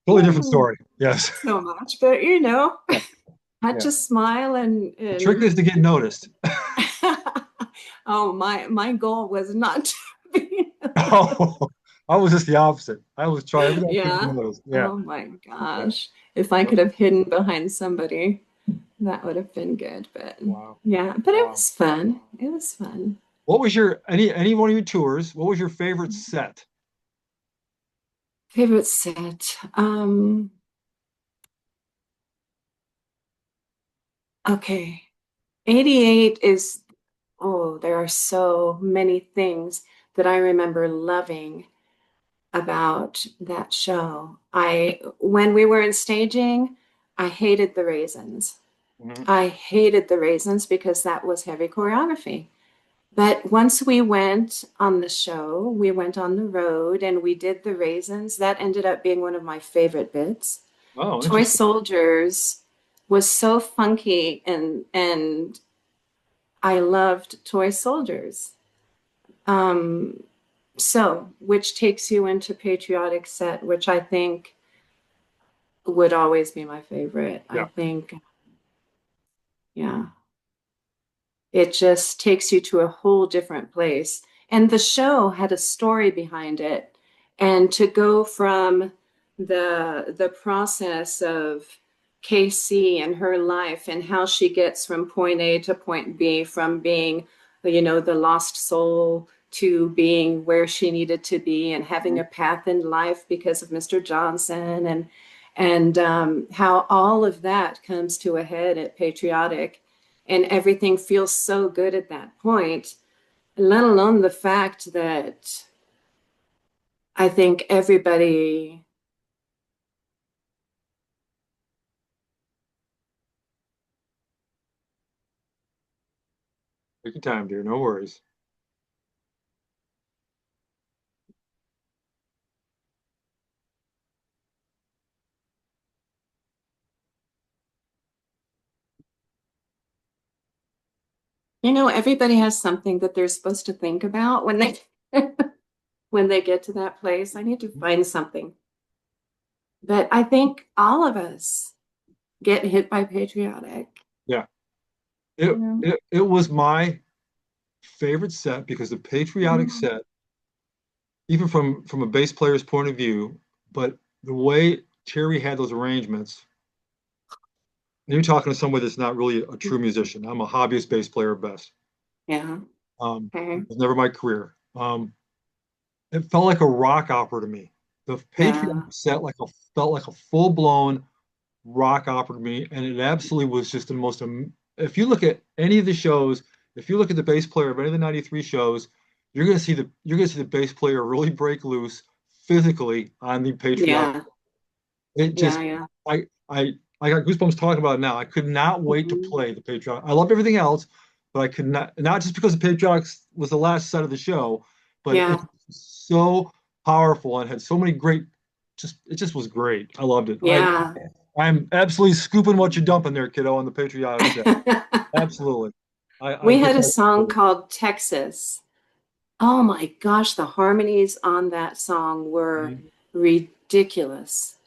Totally different oh, story. Yes. so much, but Yeah. I Yeah. just smile and The trick and is to get noticed. oh, my goal was not to be. Oh, I was just the opposite. I was trying everything I could to Yeah. get noticed. Yeah. Oh my Yeah. gosh. If I Yep. could have hidden behind somebody, that would have been good. But Wow. yeah, but it Wow. was fun. It was fun. What was your any one of your tours? What was your favorite set? Favorite set. Okay. 88 is, oh, there are so many things that I remember loving about that show. When we were in staging, I hated the raisins. Hmm. I hated the raisins because that was heavy choreography. But once we went on the show, we went on the road and we did the raisins. That ended up being one of my favorite bits. Oh, Toy interesting. Soldiers was so funky and I loved Toy Soldiers. Um, so, which takes you into Patriotic Set, which I think would always be my favorite. I Yeah. think, yeah, it just takes you to a whole different place. And the show had a story behind it. And to go from the process of KC and her life and how she gets from point A to point B, from being, the lost soul to being where she needed to be and having a path in life because of Mr. Johnson, and how all of that comes to a head at Patriotic, and everything feels so good at that point, let alone the fact that I think everybody. Take your time, dear. No worries. Everybody has something that they're supposed to think about when they when they get to that place. I need to find something. But I think all of us get hit by patriotic. Yeah. You know? It was my favorite set because the patriotic set, even from a bass player's point of view, but the way Terry had those arrangements, and you're talking to somebody that's not really a true musician. I'm a hobbyist bass player at best. Yeah. It Okay. was never my career. It felt like a rock opera to me. The Yeah. patriotic set felt like a full blown rock opera to me, and it absolutely was just the most. If you look at any of the shows, if you look at the bass player of any of the '93 shows, you're gonna see the bass player really break loose physically on the patriotic. Yeah. It Yeah. just Yeah. I got goosebumps talking about it now. I could not wait to Mhm. play the patriotic. I love everything else, but I could not just because the patriotic was the last set of the show, but Yeah. it's so powerful and had so many great. It just was great. I loved it. Yeah. I'm absolutely scooping what you're dumping there, kiddo, on the patriotic set. Absolutely. I We get had a that. song called Texas. Oh my gosh, the harmonies on that song were Mhm. ridiculous.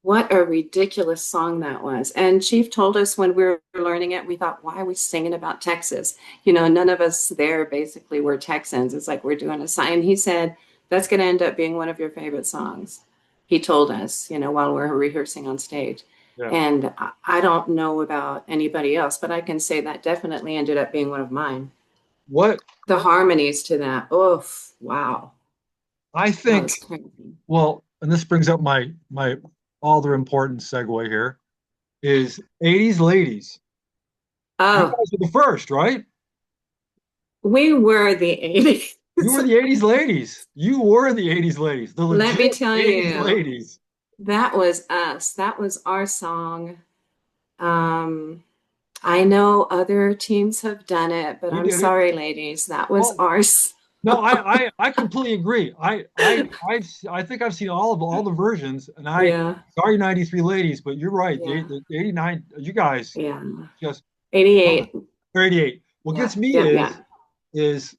What a ridiculous song that was. And Chief told us when we were learning it, we thought, why are we singing about Texas? None of us there basically were Texans. It's like we're doing a sign. He said, that's going to end up being one of your favorite songs. He told us, while we were rehearsing on stage. Yeah. And I don't know about anybody else, but I can say that definitely ended up being one of mine. What The harmonies to that. Oh, wow. I That was think, crazy. well, and this brings up my other important segue here is 80s ladies. You Oh, guys were the first, right? we were the 80s. You were the 80s ladies. You were the 80s ladies, the Let legit me tell 80s you, ladies. that was us. That was our song. Um, I know other teams have done it, but We I'm did it. sorry, ladies. That was Well, ours. no, I completely agree. I think I've seen all the versions, and Yeah, sorry 93 ladies, but you're right. yeah, The 89, you guys yeah. just 88. 38. What Yeah, gets me yeah, yeah. is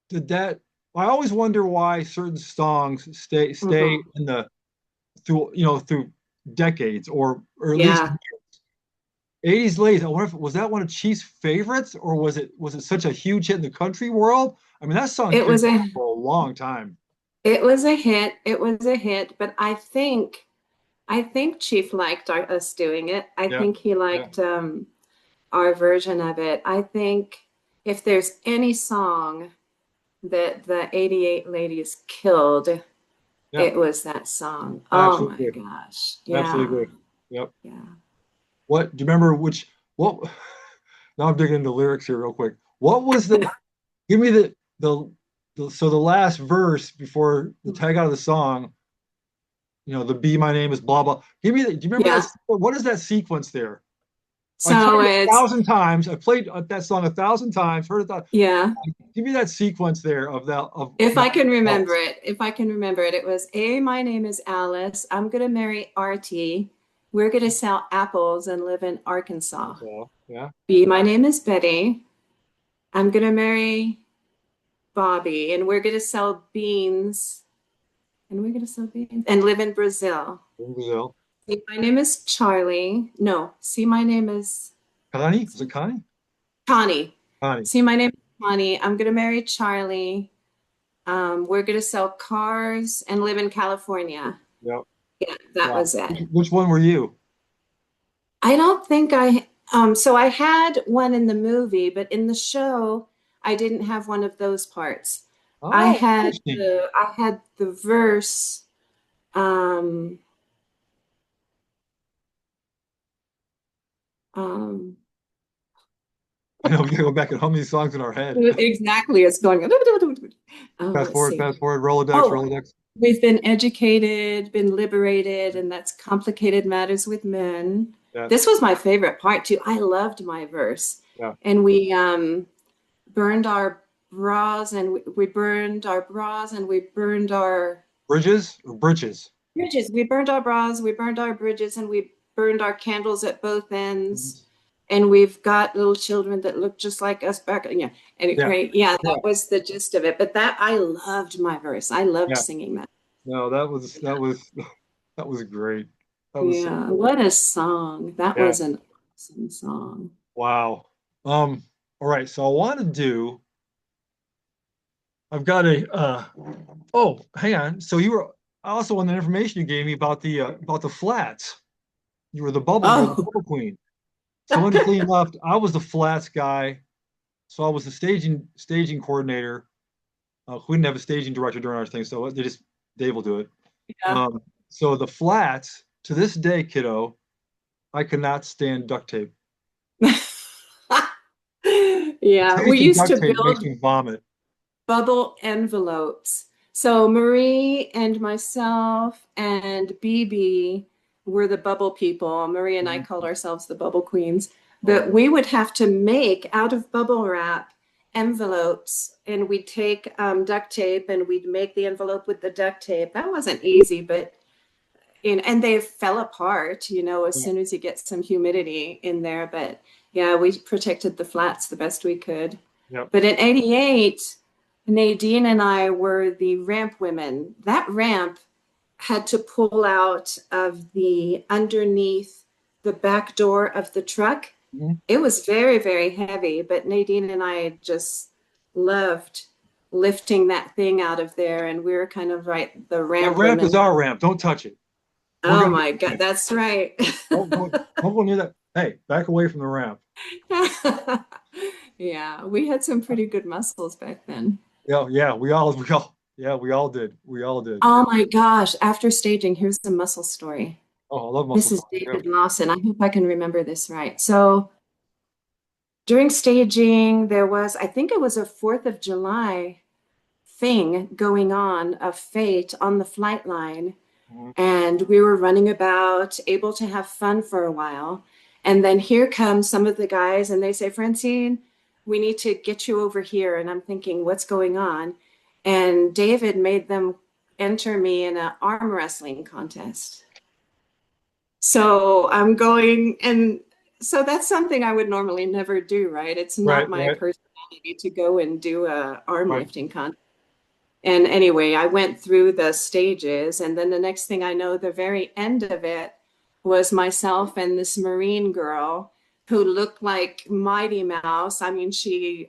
did that I always wonder why certain songs stay Hmm. in the through decades or at least Yeah. 80s ladies. I wonder if was that one of Chief's favorites or was it such a huge hit in the country world? I mean, that song It carried was a on for a long time. it was a hit. It was a hit, but I think Chief liked us doing it. I Yeah, think he yeah, liked our version of it. I think if there's any song that the 88 ladies killed, yeah. it was that song. Oh my Absolutely agree. gosh. Absolutely Yeah. agree. Yep. Yeah. What do you remember? What? Now I'm digging into lyrics here real quick. What was the? Give me the last verse before the tag out of the song. The "Be My Name Is Blah Blah." Give me. Do you remember that? Yeah. What is that sequence there? I played So it a it's, thousand times. I played that song 1,000 times. Heard it. yeah. Give me that sequence there of that of If my I can remember pulse. it, it was my name is Alice. I'm going to marry Artie. We're going to sell apples and live in Arkansas. Yeah. B, my name is Betty. I'm going to marry Bobby and we're going to sell beans and live in Brazil. In Brazil. See, my name is Charlie. No, see, my name is Connie? Was it Connie? Connie. Connie. See, my name is Connie. I'm going to marry Charlie. We're going to sell cars and live in California. Yep. Yeah, that Wow. was it. Which one were you? I don't think so I had one in the movie, but in the show, I didn't have one of those parts. Oh, interesting. I had the verse, um, um, I know we gotta go back and hum these songs in our head. exactly, it's going, oh, let's see. Fast forward, Rolodex, Oh, Rolodex. we've been educated, been liberated, and that's complicated matters with men. Yeah, This was my favorite part too. I loved my verse. yeah. And we burned our bras and we burned our bras and we burned our Bridges or bridges? bridges. We burned our bras, we burned our bridges, and we burned our candles at both ends. And we've got little children that look just like us back. Yeah. Yeah, Anyway, yeah, yeah, that was the gist of it. But that I loved my verse. I loved yeah. singing that. No, that was great. That was so Yeah, good. what a song. That Yeah. was an awesome song. Wow. All right. So I want to do. I've got a. Oh, hang on. So you were also on the information you gave me about the flats. You were the Oh, bubble queen. So interestingly enough, I was the flats guy. So I was the staging coordinator. We didn't have a staging director during our thing, so Dave will do it. yeah. So the flats to this day, kiddo, I cannot stand duct tape. The Yeah, we taste of used duct to tape makes build me vomit. bubble envelopes. So Marie and myself and BB were the bubble people. Marie and I Mhm. called ourselves the bubble queens. But Oh, we would have to make out of bubble wrap envelopes, and we'd take duct tape and we'd make the envelope with the duct tape. That wasn't easy, but and they fell apart, as yeah, soon as you get some humidity in there. But yeah, we protected the flats the best we could. yeah. But in 88, Nadine and I were the ramp women. That ramp had to pull out of the underneath the back door of the truck. Mhm. It was very, very heavy, but Nadine and I just loved lifting that thing out of there. And we were kind of right, the That ramp ramp is women. our ramp. Don't touch it. We're Oh gonna my God, that's right. don't go near that. Hey, back away from the ramp. Yeah, we had some pretty good muscles back then. Yeah, yeah, yeah, we all did. We all did. Oh my gosh, after staging, here's the muscle story. Oh, I love This muscle is stories. Yeah. David Lawson. I hope I can remember this right. So during staging, there was, I think it was a 4th of July thing going on of fate on the flight line. Mhm. And we were running about, able to have fun for a while. And then here come some of the guys, and they say, Francine, we need to get you over here. And I'm thinking, what's going on? And David made them enter me in an arm wrestling contest. So I'm going, and so that's something I would normally never do, right? It's Right, not my right, personality to go and do a arm right. lifting contest. And anyway, I went through the stages, and then the next thing I know, the very end of it was myself and this Marine girl who looked like Mighty Mouse. I mean,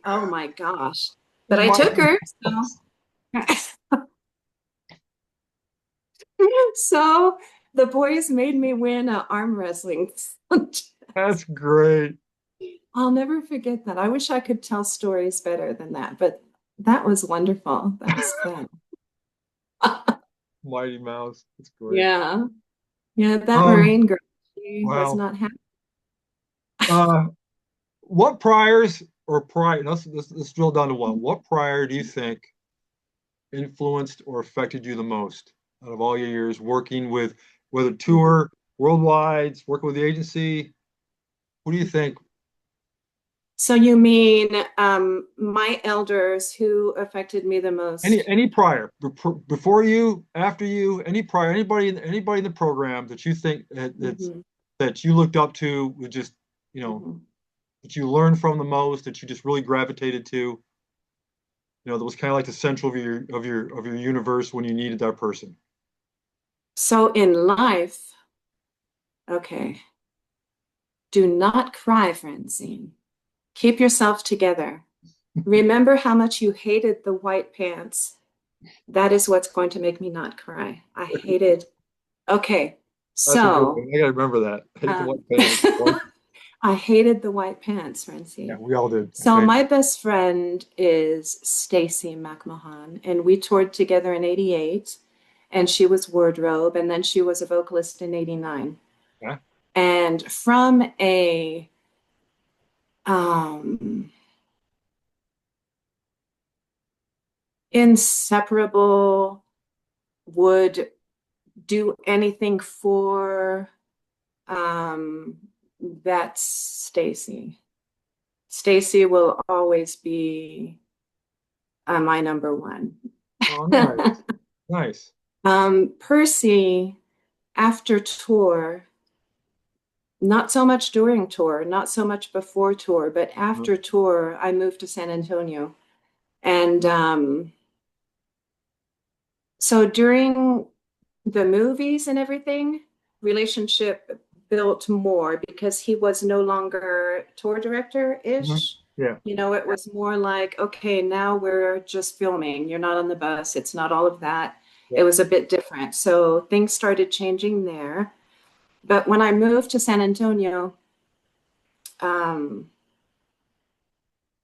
oh my gosh. But I took her. So the boys made me win an arm wrestling. That's great. I'll never forget that. I wish I could tell stories better than that, but that was wonderful. That was fun. Mighty Mouse. That's great. Yeah. Yeah, that Um, Marine girl, she was wow. not happy. Uh, what priors or prior, let's drill down to one. What prior do you think influenced or affected you the most out of all your years working with, whether tour, worldwide, working with the agency? What do you think? So you mean my elders who affected me the most? Any prior, before you, after you, any prior, anybody in the program that you think Hmm. that you looked up to, with just, you know, Hmm. that you learned from the most, that you just really gravitated to, that was kind of like the central of your universe when you needed that person. So in life, okay, do not cry, Francine. Keep yourself together. Remember how much you hated the white pants That is what's going to make me not cry. I hated. Okay, That's a good so one. I gotta remember that. Hate the um, white pants. I hated the white pants, Yeah, Francine. we all did. So Same. my best friend is Stacy McMahon, and we toured together in '88, and she was wardrobe, and then she was a vocalist in '89. Yeah. And from a um, inseparable, would do anything for, um, that's Stacy. Stacy will always be my number one. Oh, nice. Nice. Percy, after tour, not so much during tour, not so much before tour, but after tour, I moved to San Antonio. And so during the movies and everything, relationship built more because he was no longer tour Mhm. director-ish. Yeah. You know, it was more like, okay, now we're just filming. You're not on the bus. It's not all of that. It Yeah. was a bit different. So things started changing there. But when I moved to San Antonio, um,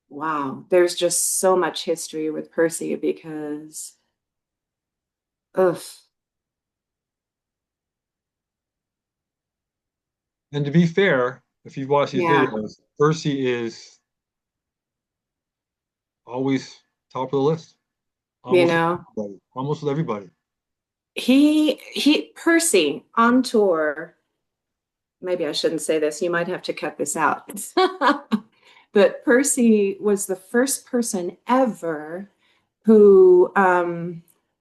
wow, there's just so much history with Percy because, ugh, And to be fair, if you've watched these yeah, videos, Percy is always top of the list. you Almost with know. everybody. Almost with everybody. Percy on tour, maybe I shouldn't say this, you might have to cut this out. But Percy was the first person ever who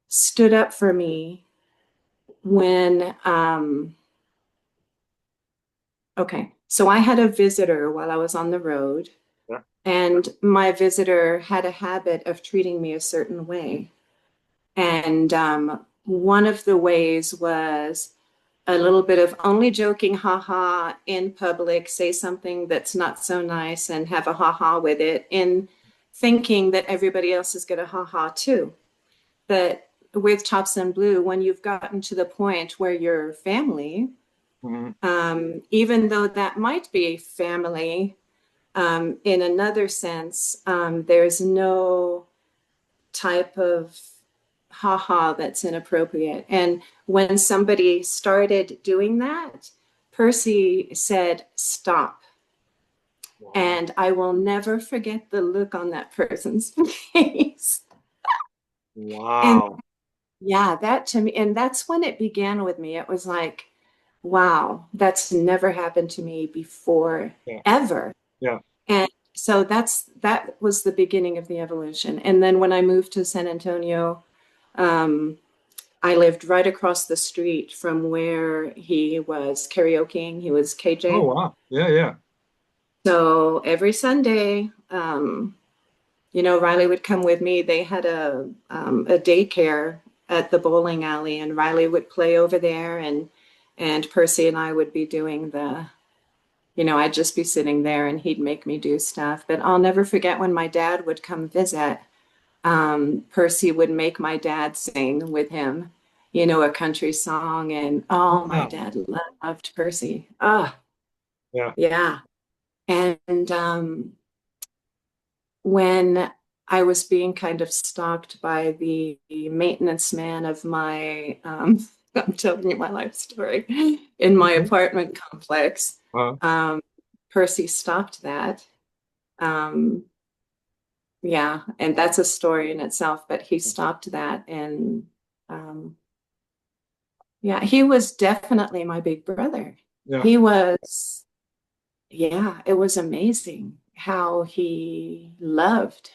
stood up for me when okay, so I had a visitor while I was on the road, Yeah. and my visitor had a habit of treating me a certain way. And one of the ways was a little bit of only joking, haha, in public, say something that's not so nice and have a haha with it, in thinking that everybody else is going to haha too. But with Tops and Blue, when you've gotten to the point where you're family, Mhm. even though that might be family, in another sense, there's no type of haha that's inappropriate. And when somebody started doing that, Percy said, stop. Wow. And I will never forget the look on that person's face. And Wow. yeah, that to me, and that's when it began with me. It was like, wow, that's never happened to me before, Yeah. ever. Yeah. And so that was the beginning of the evolution. And then when I moved to San Antonio, um, I lived right across the street from where he was karaokeing. He was Oh, KJ. wow. Yeah, yeah. So every Sunday, Riley would come with me. They had a daycare at the bowling alley, and Riley would play over there, and Percy and I would be doing I'd just be sitting there, and he'd make me do stuff. But I'll never forget when my dad would come visit. Percy would make my dad sing with him, a country song. And Oh, oh, my wow. dad loved Percy. Oh, Yeah. yeah. And when I was being kind of stalked by the maintenance man of my, I'm telling you my life story, in my Okay. apartment complex, Uh, um, Percy stopped that. Um, Yeah, and that's a story in itself, but he stopped that. And um, yeah, he was definitely my big brother. yeah. He was, yeah, it was amazing how he loved.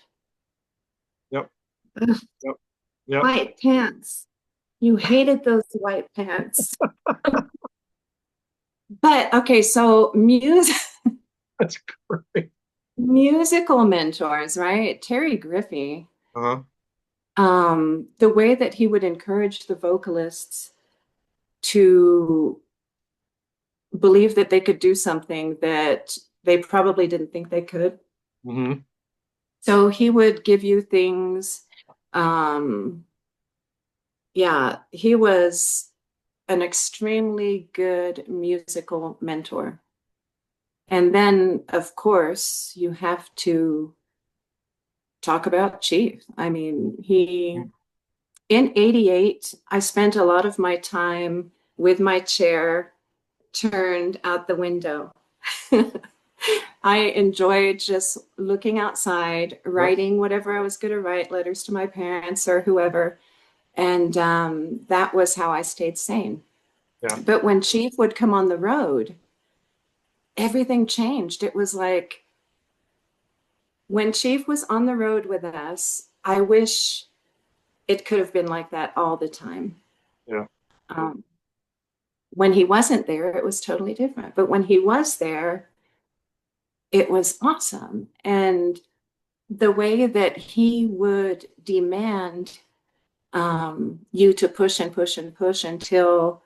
Yep. Ugh, Yep. Yep. white pants. You hated those white pants. But okay, so That's great. musical mentors, right? Terry Griffey, Uh-huh. the way that he would encourage the vocalists to believe that they could do something that they probably didn't think they could. Mm-hmm. So he would give you things. Um, yeah, he was an extremely good musical mentor. And then, of course, you have to talk about Chief. I mean, in 88, I spent a lot of my time with my chair turned out the window. I enjoyed just looking outside, Yep. writing whatever I was going to write, letters to my parents or whoever. And that was how I stayed sane. Yeah. But when Chief would come on the road, everything changed. It was like when Chief was on the road with us, I wish it could have been like that all the time. Yeah. Um, when he wasn't there, it was totally different. But when he was there, it was awesome. And the way that he would demand you to push and push and push until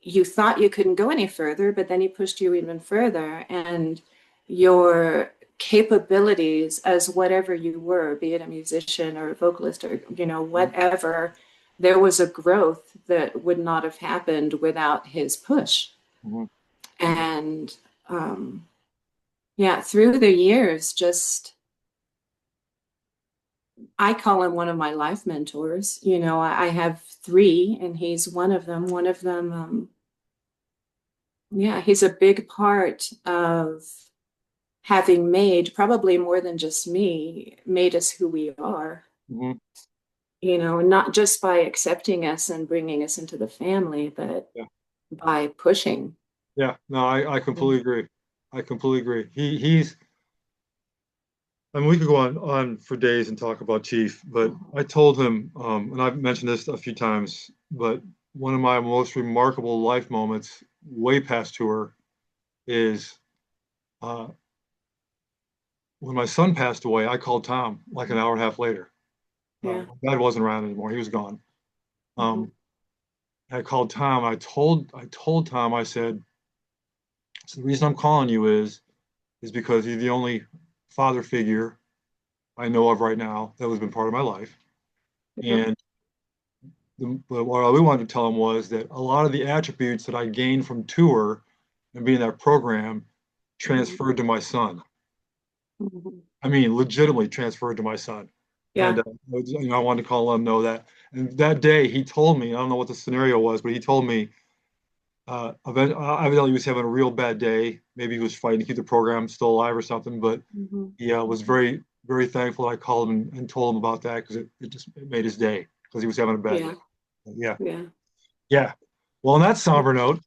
you thought you couldn't go any further, but then he pushed you even further. And your capabilities as whatever you were, be it a musician or a vocalist or, whatever, there was a growth that would not have happened without his push. Mm-hmm. And yeah, through the years, just I call him one of my life mentors. I have three, and he's one of them. One of them, yeah, he's a big part of having made probably more than just me, made us who we are. Mm-hmm. Not just by accepting us and bringing us into the family, but Yeah. by pushing. Yeah. No, I completely agree. I completely agree. I mean, we could go on for days and talk about Chief, but I told him, and I've mentioned this a few times, but one of my most remarkable life moments, way past tour, is uh, when my son passed away. I called Tom like an hour and a half later. Yeah. My dad wasn't around anymore; he was gone. Mhm. I called Tom. I told Tom. I said, "So the reason I'm calling you is because you're the only father figure I know of right now that has been part of my life, Yeah. and." What I really wanted to tell him was that a lot of the attributes that I gained from tour and being in that program transferred to my son. Mhm. I mean, legitimately transferred to my son. And Yeah. I wanted to call him know that. And that day, he told me, I don't know what the scenario was, but he told me evidently he was having a real bad day. Maybe he was fighting to keep the program still alive or something. But Mhm. he was very, very thankful I called him and told him about that because it made his day because he was having a bad day. Yeah. Yeah. Yeah. Yeah. Well, on that somber note,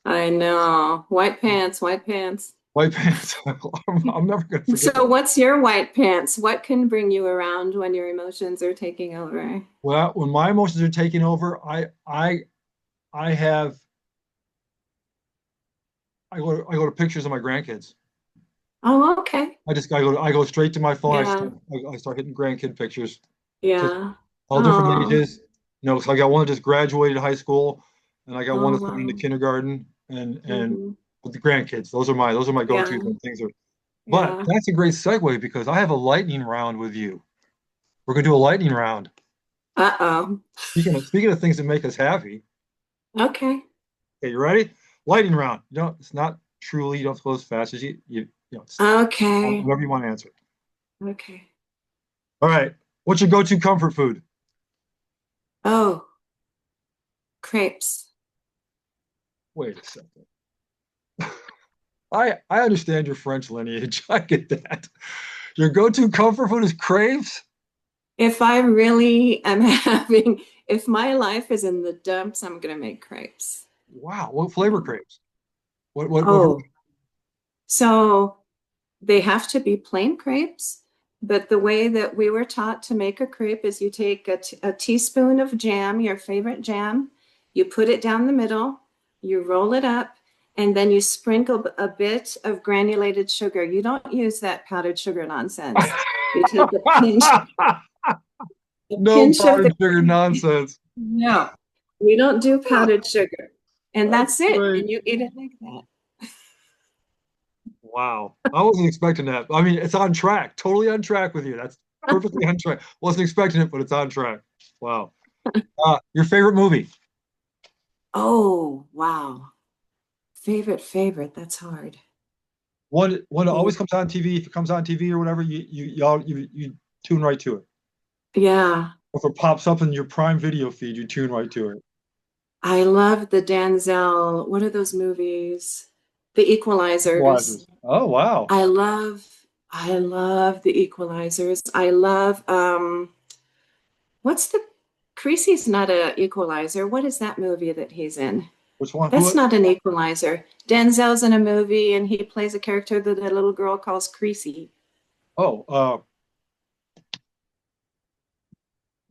I know. White pants, white pants. white pants. I'm never going to forget So that. what's your white pants? What can bring you around when your emotions are taking over? Well, when my emotions are taking over, I have I go to pictures of my grandkids. Oh, okay. I go straight to my phone. Yeah. I start hitting grandkid pictures, just Yeah. all different Oh. ages. So I got one that just graduated high school, and I got one Oh, that's going into wow. kindergarten, and Hmm. with the grandkids. Those are my go-tos Yeah. when things are. But Yeah. that's a great segue because I have a lightning round with you. We're gonna do a lightning round. Uh-oh. Speaking of things that make us happy. Okay. Okay, you ready? Lightning round. It's not truly. You don't have to go as fast as it's Okay. whatever you want to answer. Okay. All right. What's your go-to comfort food? Oh, crepes. Wait a second. I understand your French lineage. I get that. Your go-to comfort food is crepes? If I really am having, if my life is in the dumps, I'm gonna make crepes. Wow. What flavor Yeah. crepes? What Oh, so they have to be plain crepes, but the way that we were taught to make a crepe is you take a teaspoon of jam, your favorite jam, you put it down the middle, you roll it up, and then you sprinkle a bit of granulated sugar. You don't use that powdered sugar nonsense. You take a No pinch of the powdered sugar nonsense. no, we don't do powdered sugar. And That's that's it. great. And you eat it like that. Wow. I wasn't expecting that. I mean, it's on track. Totally on track with you. That's perfectly on track. Wasn't expecting it, but it's on track. Wow. Your favorite movie? Oh, wow. Favorite. That's hard. What Yeah. always comes on TV? If it comes on TV or whatever, you tune right to it. Yeah. If it pops up in your Prime Video feed, you tune right to it. I love the Denzel. What are those movies? The Equalizers. Watches. Oh wow. I love I love the Equalizers. I love what's the Creasy's not a equalizer. What is that movie that he's in? Which one? That's Who? not an equalizer. Denzel's in a movie and he plays a character that a little girl calls Creasy. Oh,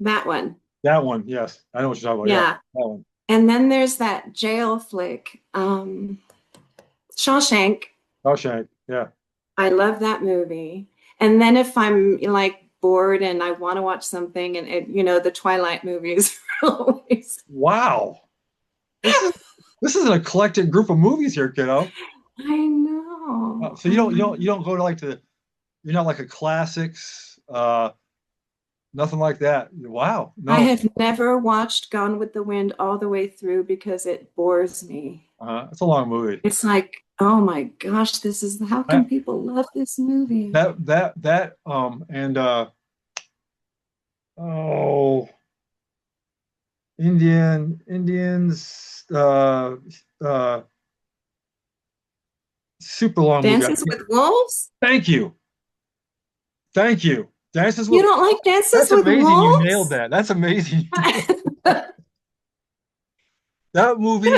That one. that one. Yes, I know what you're talking about. Yeah, Yeah. that one. And then there's that jail flick, Shawshank. Shawshank. Yeah. I love that movie. And then if I'm like bored and I want to watch something, and the Twilight movies are always. Wow. This is this is an eclectic group of movies here, kiddo. I know. So you don't go to like you're not like a classics, nothing like that. Wow. I No. have never watched Gone with the Wind all the way through because it bores me. It's a long movie. It's like, oh my gosh, how I, can people love this movie? that and oh, Indians super long movie. Dances with Wolves? Thank you. Thank you. Dances You with don't like Dances That's with amazing. You nailed Wolves? that. That's amazing. That movie,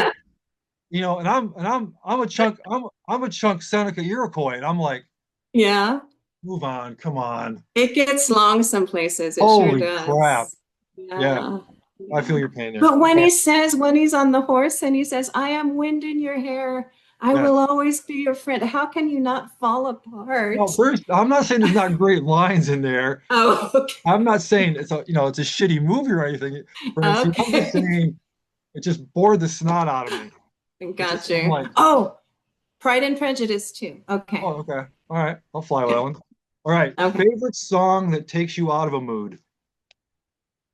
and I'm a chunk Seneca Iroquois, and I'm like, Yeah. move on, come on. It gets long some places. It sure Holy crap. does. Yeah, Yeah. I feel Yeah. your pain there. But when he's on the horse and he says, I am wind in your hair, I Yeah. will always be your friend. How can you not fall No, apart? I'm not saying there's not great lines in there. Oh, I'm not saying it's a shitty movie or anything, okay. Francine. I'm just Okay. saying it just bored the snot out of me. Got I'm you. like, Oh, Pride and Prejudice too. Okay. oh, okay. All right. I'll fly with that Okay. one. All right. Okay. Favorite song that takes you out of a mood?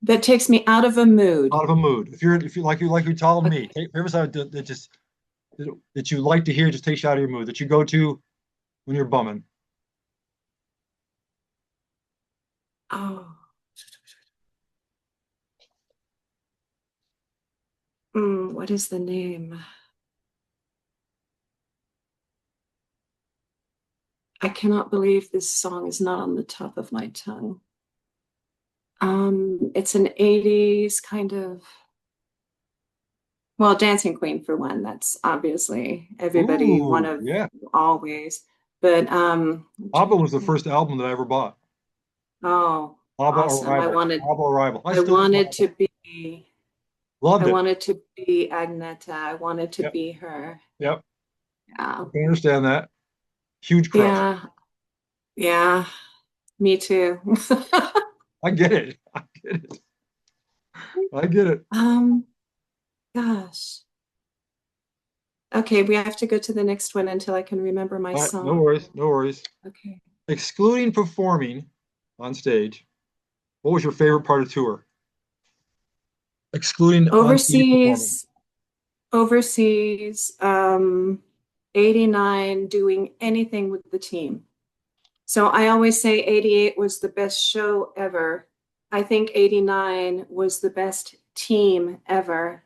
That takes me out of a mood. Out of a mood. If you like you're telling me, Okay. favorite song that you like to hear just takes you out of your mood, that you go to when you're bumming. Oh. What is the name? I cannot believe this song is not on the top of my tongue. It's an 80s kind of, well, Dancing Queen for one. That's obviously everybody one Ooh, of yeah. always. But I'm ABBA trying to was the think. first album that I ever bought. Oh, ABBA awesome. Arrival. ABBA Arrival. I I still love wanted ABBA. to be I Loved it. wanted to be Agneta. I wanted to Yep. be her. Yep. I Yeah. can understand that. Huge crush. Yeah. Yeah. Me too. I get it. I get it. I get it. Um, gosh. Okay, we have to go to the next one until I can remember my All right. No song. worries. No worries. Okay. Excluding performing on stage, what was your favorite part of tour? Excluding on stage performing. Overseas, 89, doing anything with the team. So I always say 88 was the best show ever. I think 89 was the best team ever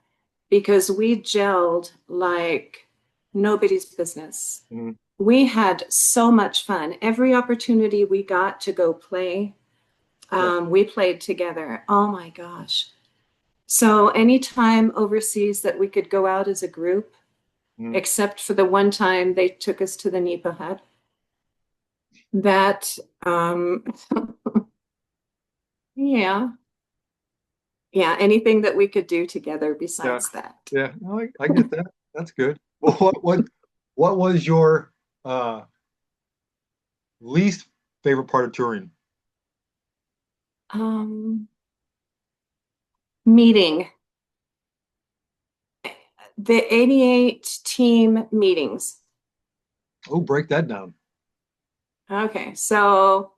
because we gelled like nobody's business. Mhm. We had so much fun. Every opportunity we got to go play, Yeah. we played together. Oh my gosh. So anytime overseas that we could go out as a group, Mhm. except for the one time they took us to the Nipa hut, that yeah, yeah, anything that we could do together Yeah. besides that. Yeah. No, I get that. That's good. Well, what was your least favorite part of touring? um Meeting, the 88 team meetings. Oh, break that down. Okay, so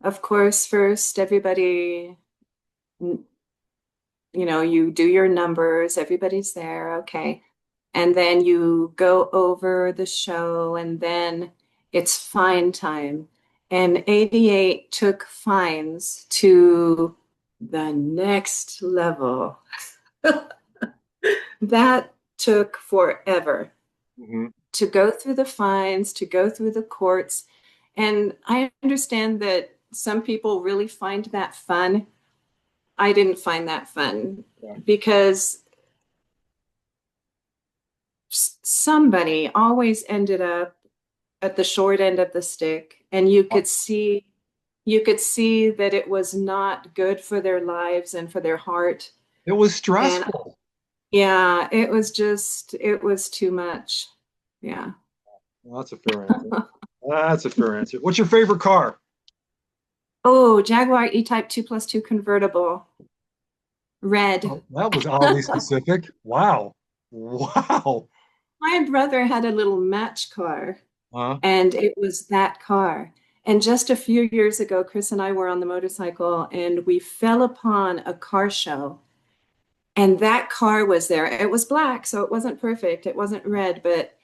of course, first everybody you do your numbers, everybody's there, okay. And then you go over the show, and then it's fine time. And 88 took fines to the next level. That took forever Hmm. to go through the fines, to go through the courts. And I understand that some people really find that fun. I didn't find that fun Yeah. because somebody always ended up at the short end of the stick, and you could see that it was not good for their lives and for their heart. It was And stressful. yeah, it was too much. Yeah. Well, that's a fair answer. That's a fair answer. What's your favorite car? Oh, Jaguar E-Type 2+2 convertible, red. Oh, that was oddly specific. Wow. Wow. My brother had a little match car, Huh? and it was that car. And just a few years ago, Chris and I were on the motorcycle, and we fell upon a car show. And that car was there. It was black, so it wasn't perfect. It wasn't red, but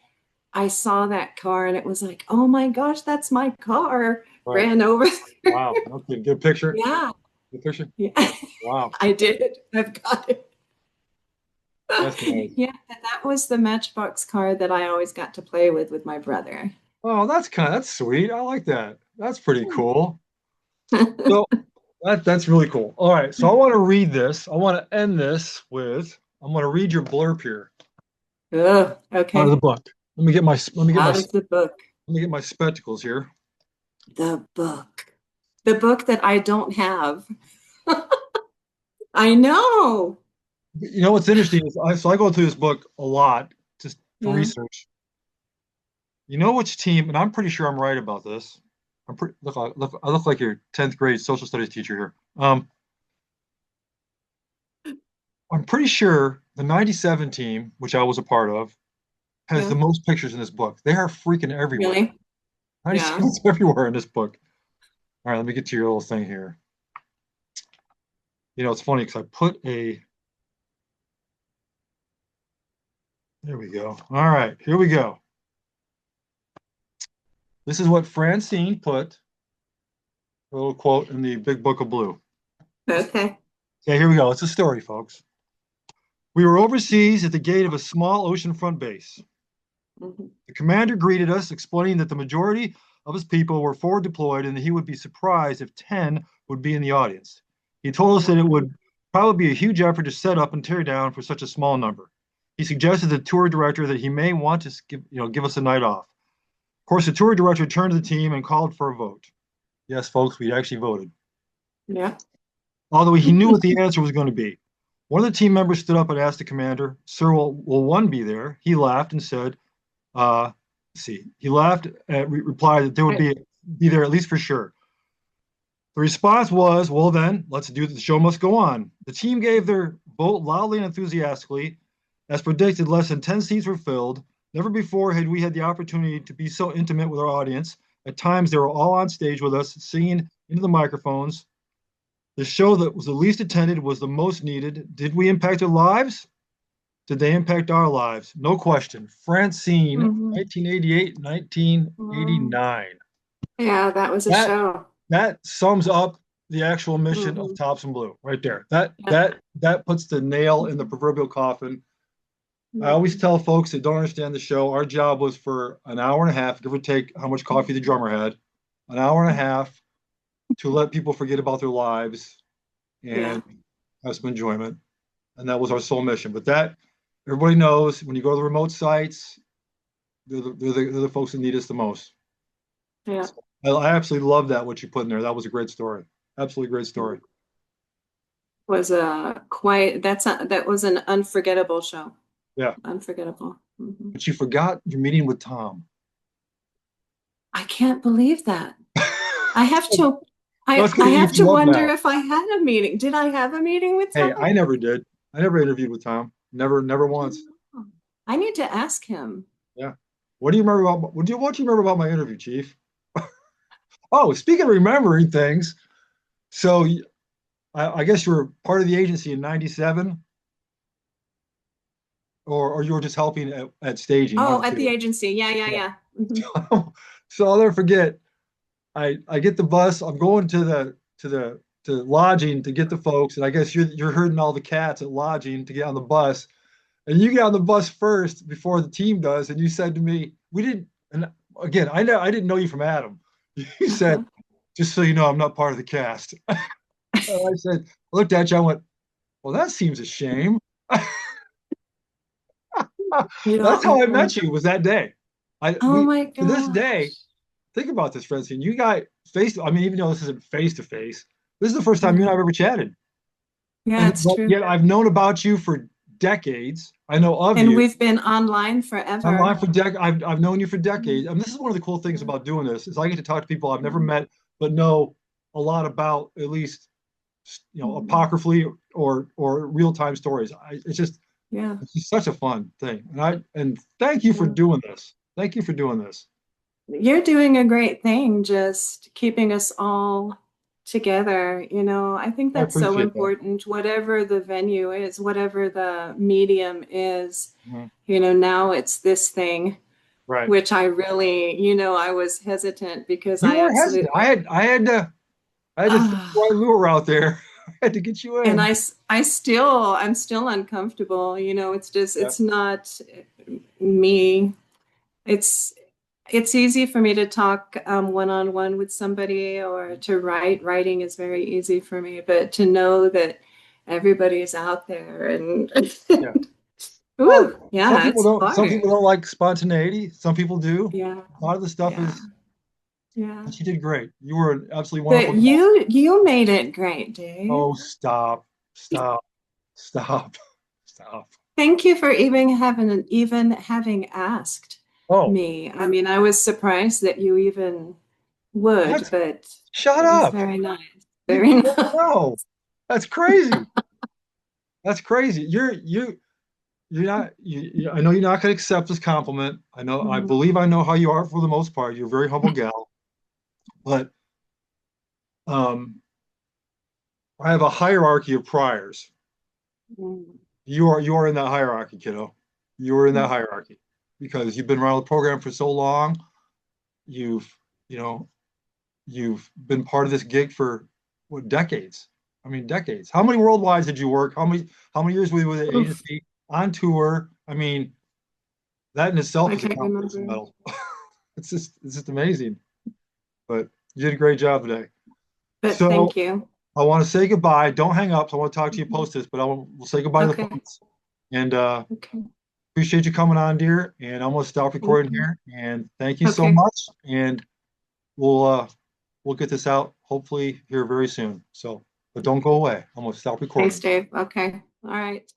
I saw that car and it was like, oh my gosh, that's my car. Right. Ran over there. Wow. Okay. Good picture. Yeah, Good picture. yeah, Wow. I did. I've got it. That's amazing. Yeah, that was the Matchbox car that I always got to play with my brother. Oh, that's sweet. I like that. That's pretty cool. So that's really cool. All right. So I want to read this. I want to end this with I'm going to read your blurb here Oh, out of the okay. book. Out of the book. let me get my spectacles here. The book. The book that I don't have. I know. You know what's interesting is I go through this book a lot just for Yeah. research. You know which team, and I'm pretty sure I'm right about this. I look like your 10th grade social studies teacher here. I'm pretty sure the 97 team, which I was a part of, has the Yeah. most pictures in this book. They are freaking everywhere. Really? Yeah. 97 is everywhere in this book. All right, let me get to your little thing here. It's funny because I put a, there we go. All right, here we go. This is what Francine put, a little quote in the Big Book of Blue. Okay. Okay, here we go. It's a story, folks. We were overseas at the gate of a small oceanfront base. Mhm. The commander greeted us, explaining that the majority of his people were forward deployed and that he would be surprised if 10 would be in the audience. He told us that it would probably be a huge effort to set up and tear down for such a small number. He suggested to the tour director that he may want to give us a night off. Of course, the tour director turned to the team and called for a vote. Yes, folks, we actually voted. Yeah. Although he knew what the answer was going to be. One of the team members stood up and asked the commander, "Sir, will one be there?" He laughed and said, he laughed and replied that there would be there at least for sure. The response was, "Well then, let's do the show must go on." The team gave their vote loudly and enthusiastically. As predicted, less than 10 seats were filled. Never before had we had the opportunity to be so intimate with our audience. At times, they were all on stage with us, singing into the microphones. The show that was the least attended was the most needed. Did we impact their lives? Did they impact our lives? No question. Francine, Mhm. 1988, Mhm. 1989. Yeah, that was a That show. that sums up the actual mission of Mhm. Tops and Blue right there. That Yeah. that that puts the nail in the proverbial coffin. I Yeah. always tell folks that don't understand the show, our job was for an hour and a half, give or take how much coffee the drummer had, an hour and a half to let people forget about their lives Yeah. and have some enjoyment. And that was our sole mission. But that everybody knows when you go to the remote sites, they're the folks that need us the most. Yeah. So I absolutely love that what you put in there. That was a great story. Absolutely great story. Was that was an unforgettable show. Yeah. Unforgettable. But you forgot your meeting with Tom. I can't believe that. I have to That's I gonna have eat to you up wonder now. if I had a meeting. Did I have a meeting with Hey, Tom? I never did. I never interviewed with Tom. Never once. I need to ask him. Yeah. What do you remember about what do you remember about my interview, Chief? Oh, speaking of remembering things, so I guess you were part of the agency in '97, or you were just helping at staging, one Oh, of the at the two. agency. Yeah, yeah, yeah. Mhm. So I'll never forget. I get the bus. I'm going to lodging to get the folks, and I guess you're herding all the cats at lodging to get on the bus. And you get on the bus first before the team does, and you said to me, "We didn't." And again, I didn't know you from Adam. You said, Uh-huh. "Just so you know, I'm not part of the cast." And I said, I looked at you. I went, "Well, that seems a shame." You That's how I know, met you. Was that day? I oh we my To this day, gosh. think about this, Francine. You got face. I mean, even though this isn't face to face, this is the first time you and I Yeah. have ever chatted. Yeah, And it's but true. yet I've known about you for decades. I know of And you. we've been online I'm forever. live for I've known you for Yeah. decades. And this is one of the cool things Yeah. about doing this is I get to talk to people I've never Yeah. met but know a lot about, at least Mhm. apocryphally or real time stories. Yeah. It's just such a fun thing. And thank you for Yeah. doing this. Thank you for doing this. You're doing a great thing, just keeping us all together. I think I that's so appreciate that. important, whatever the venue is, whatever the medium is. Mhm. Now it's this thing, Right. which I really, I was hesitant because You I were hesitant. absolutely, I had to throw the right ah, lure out there. I had to get you and in. I'm still uncomfortable. It's just, Yeah. it's not me. It's it's easy for me to talk one-on-one with somebody or to write. Writing is very easy for me, but to know that everybody is out there and Yeah. ooh, Well, yeah, it's some hard. people don't like spontaneity. Some people do. Yeah, A lot of the stuff yeah, is, yeah. but you did great. You were an absolutely wonderful But guy. you made it great, Dave. Oh, stop, stop, stop, stop. Thank you for even having asked Oh, me. I mean, I was surprised that you even would, what? but Shut it was up. very nice. You Very don't nice. know. That's crazy. That's crazy. You're not, I know you're not going to accept this compliment. I Mhm. believe I know how you are for the most part. You're a very humble gal, but um, I have a hierarchy of priors. Mhm. You are in that hierarchy, kiddo. You are in that hierarchy because you've been around the program for so long. You've, you know, you've been part of this gig for what, decades. I mean, decades. How many worldwides did you work? How many years were you with the Oof, agency on tour? I mean, that in itself I is a can't confirmation remember. medal. It's just amazing. But you did a great job today. But So thank you. I want to say goodbye. Don't hang up. I want to talk to you Mhm. post this, but we'll say goodbye to the Okay. folks. And Okay. appreciate you coming on, dear. And I'm gonna stop Thank recording you. here. And thank you so Okay. much. And we'll uh we'll get this out hopefully here very soon. So, but don't go away. I'm gonna stop Thanks, recording. Dave. Okay. All right.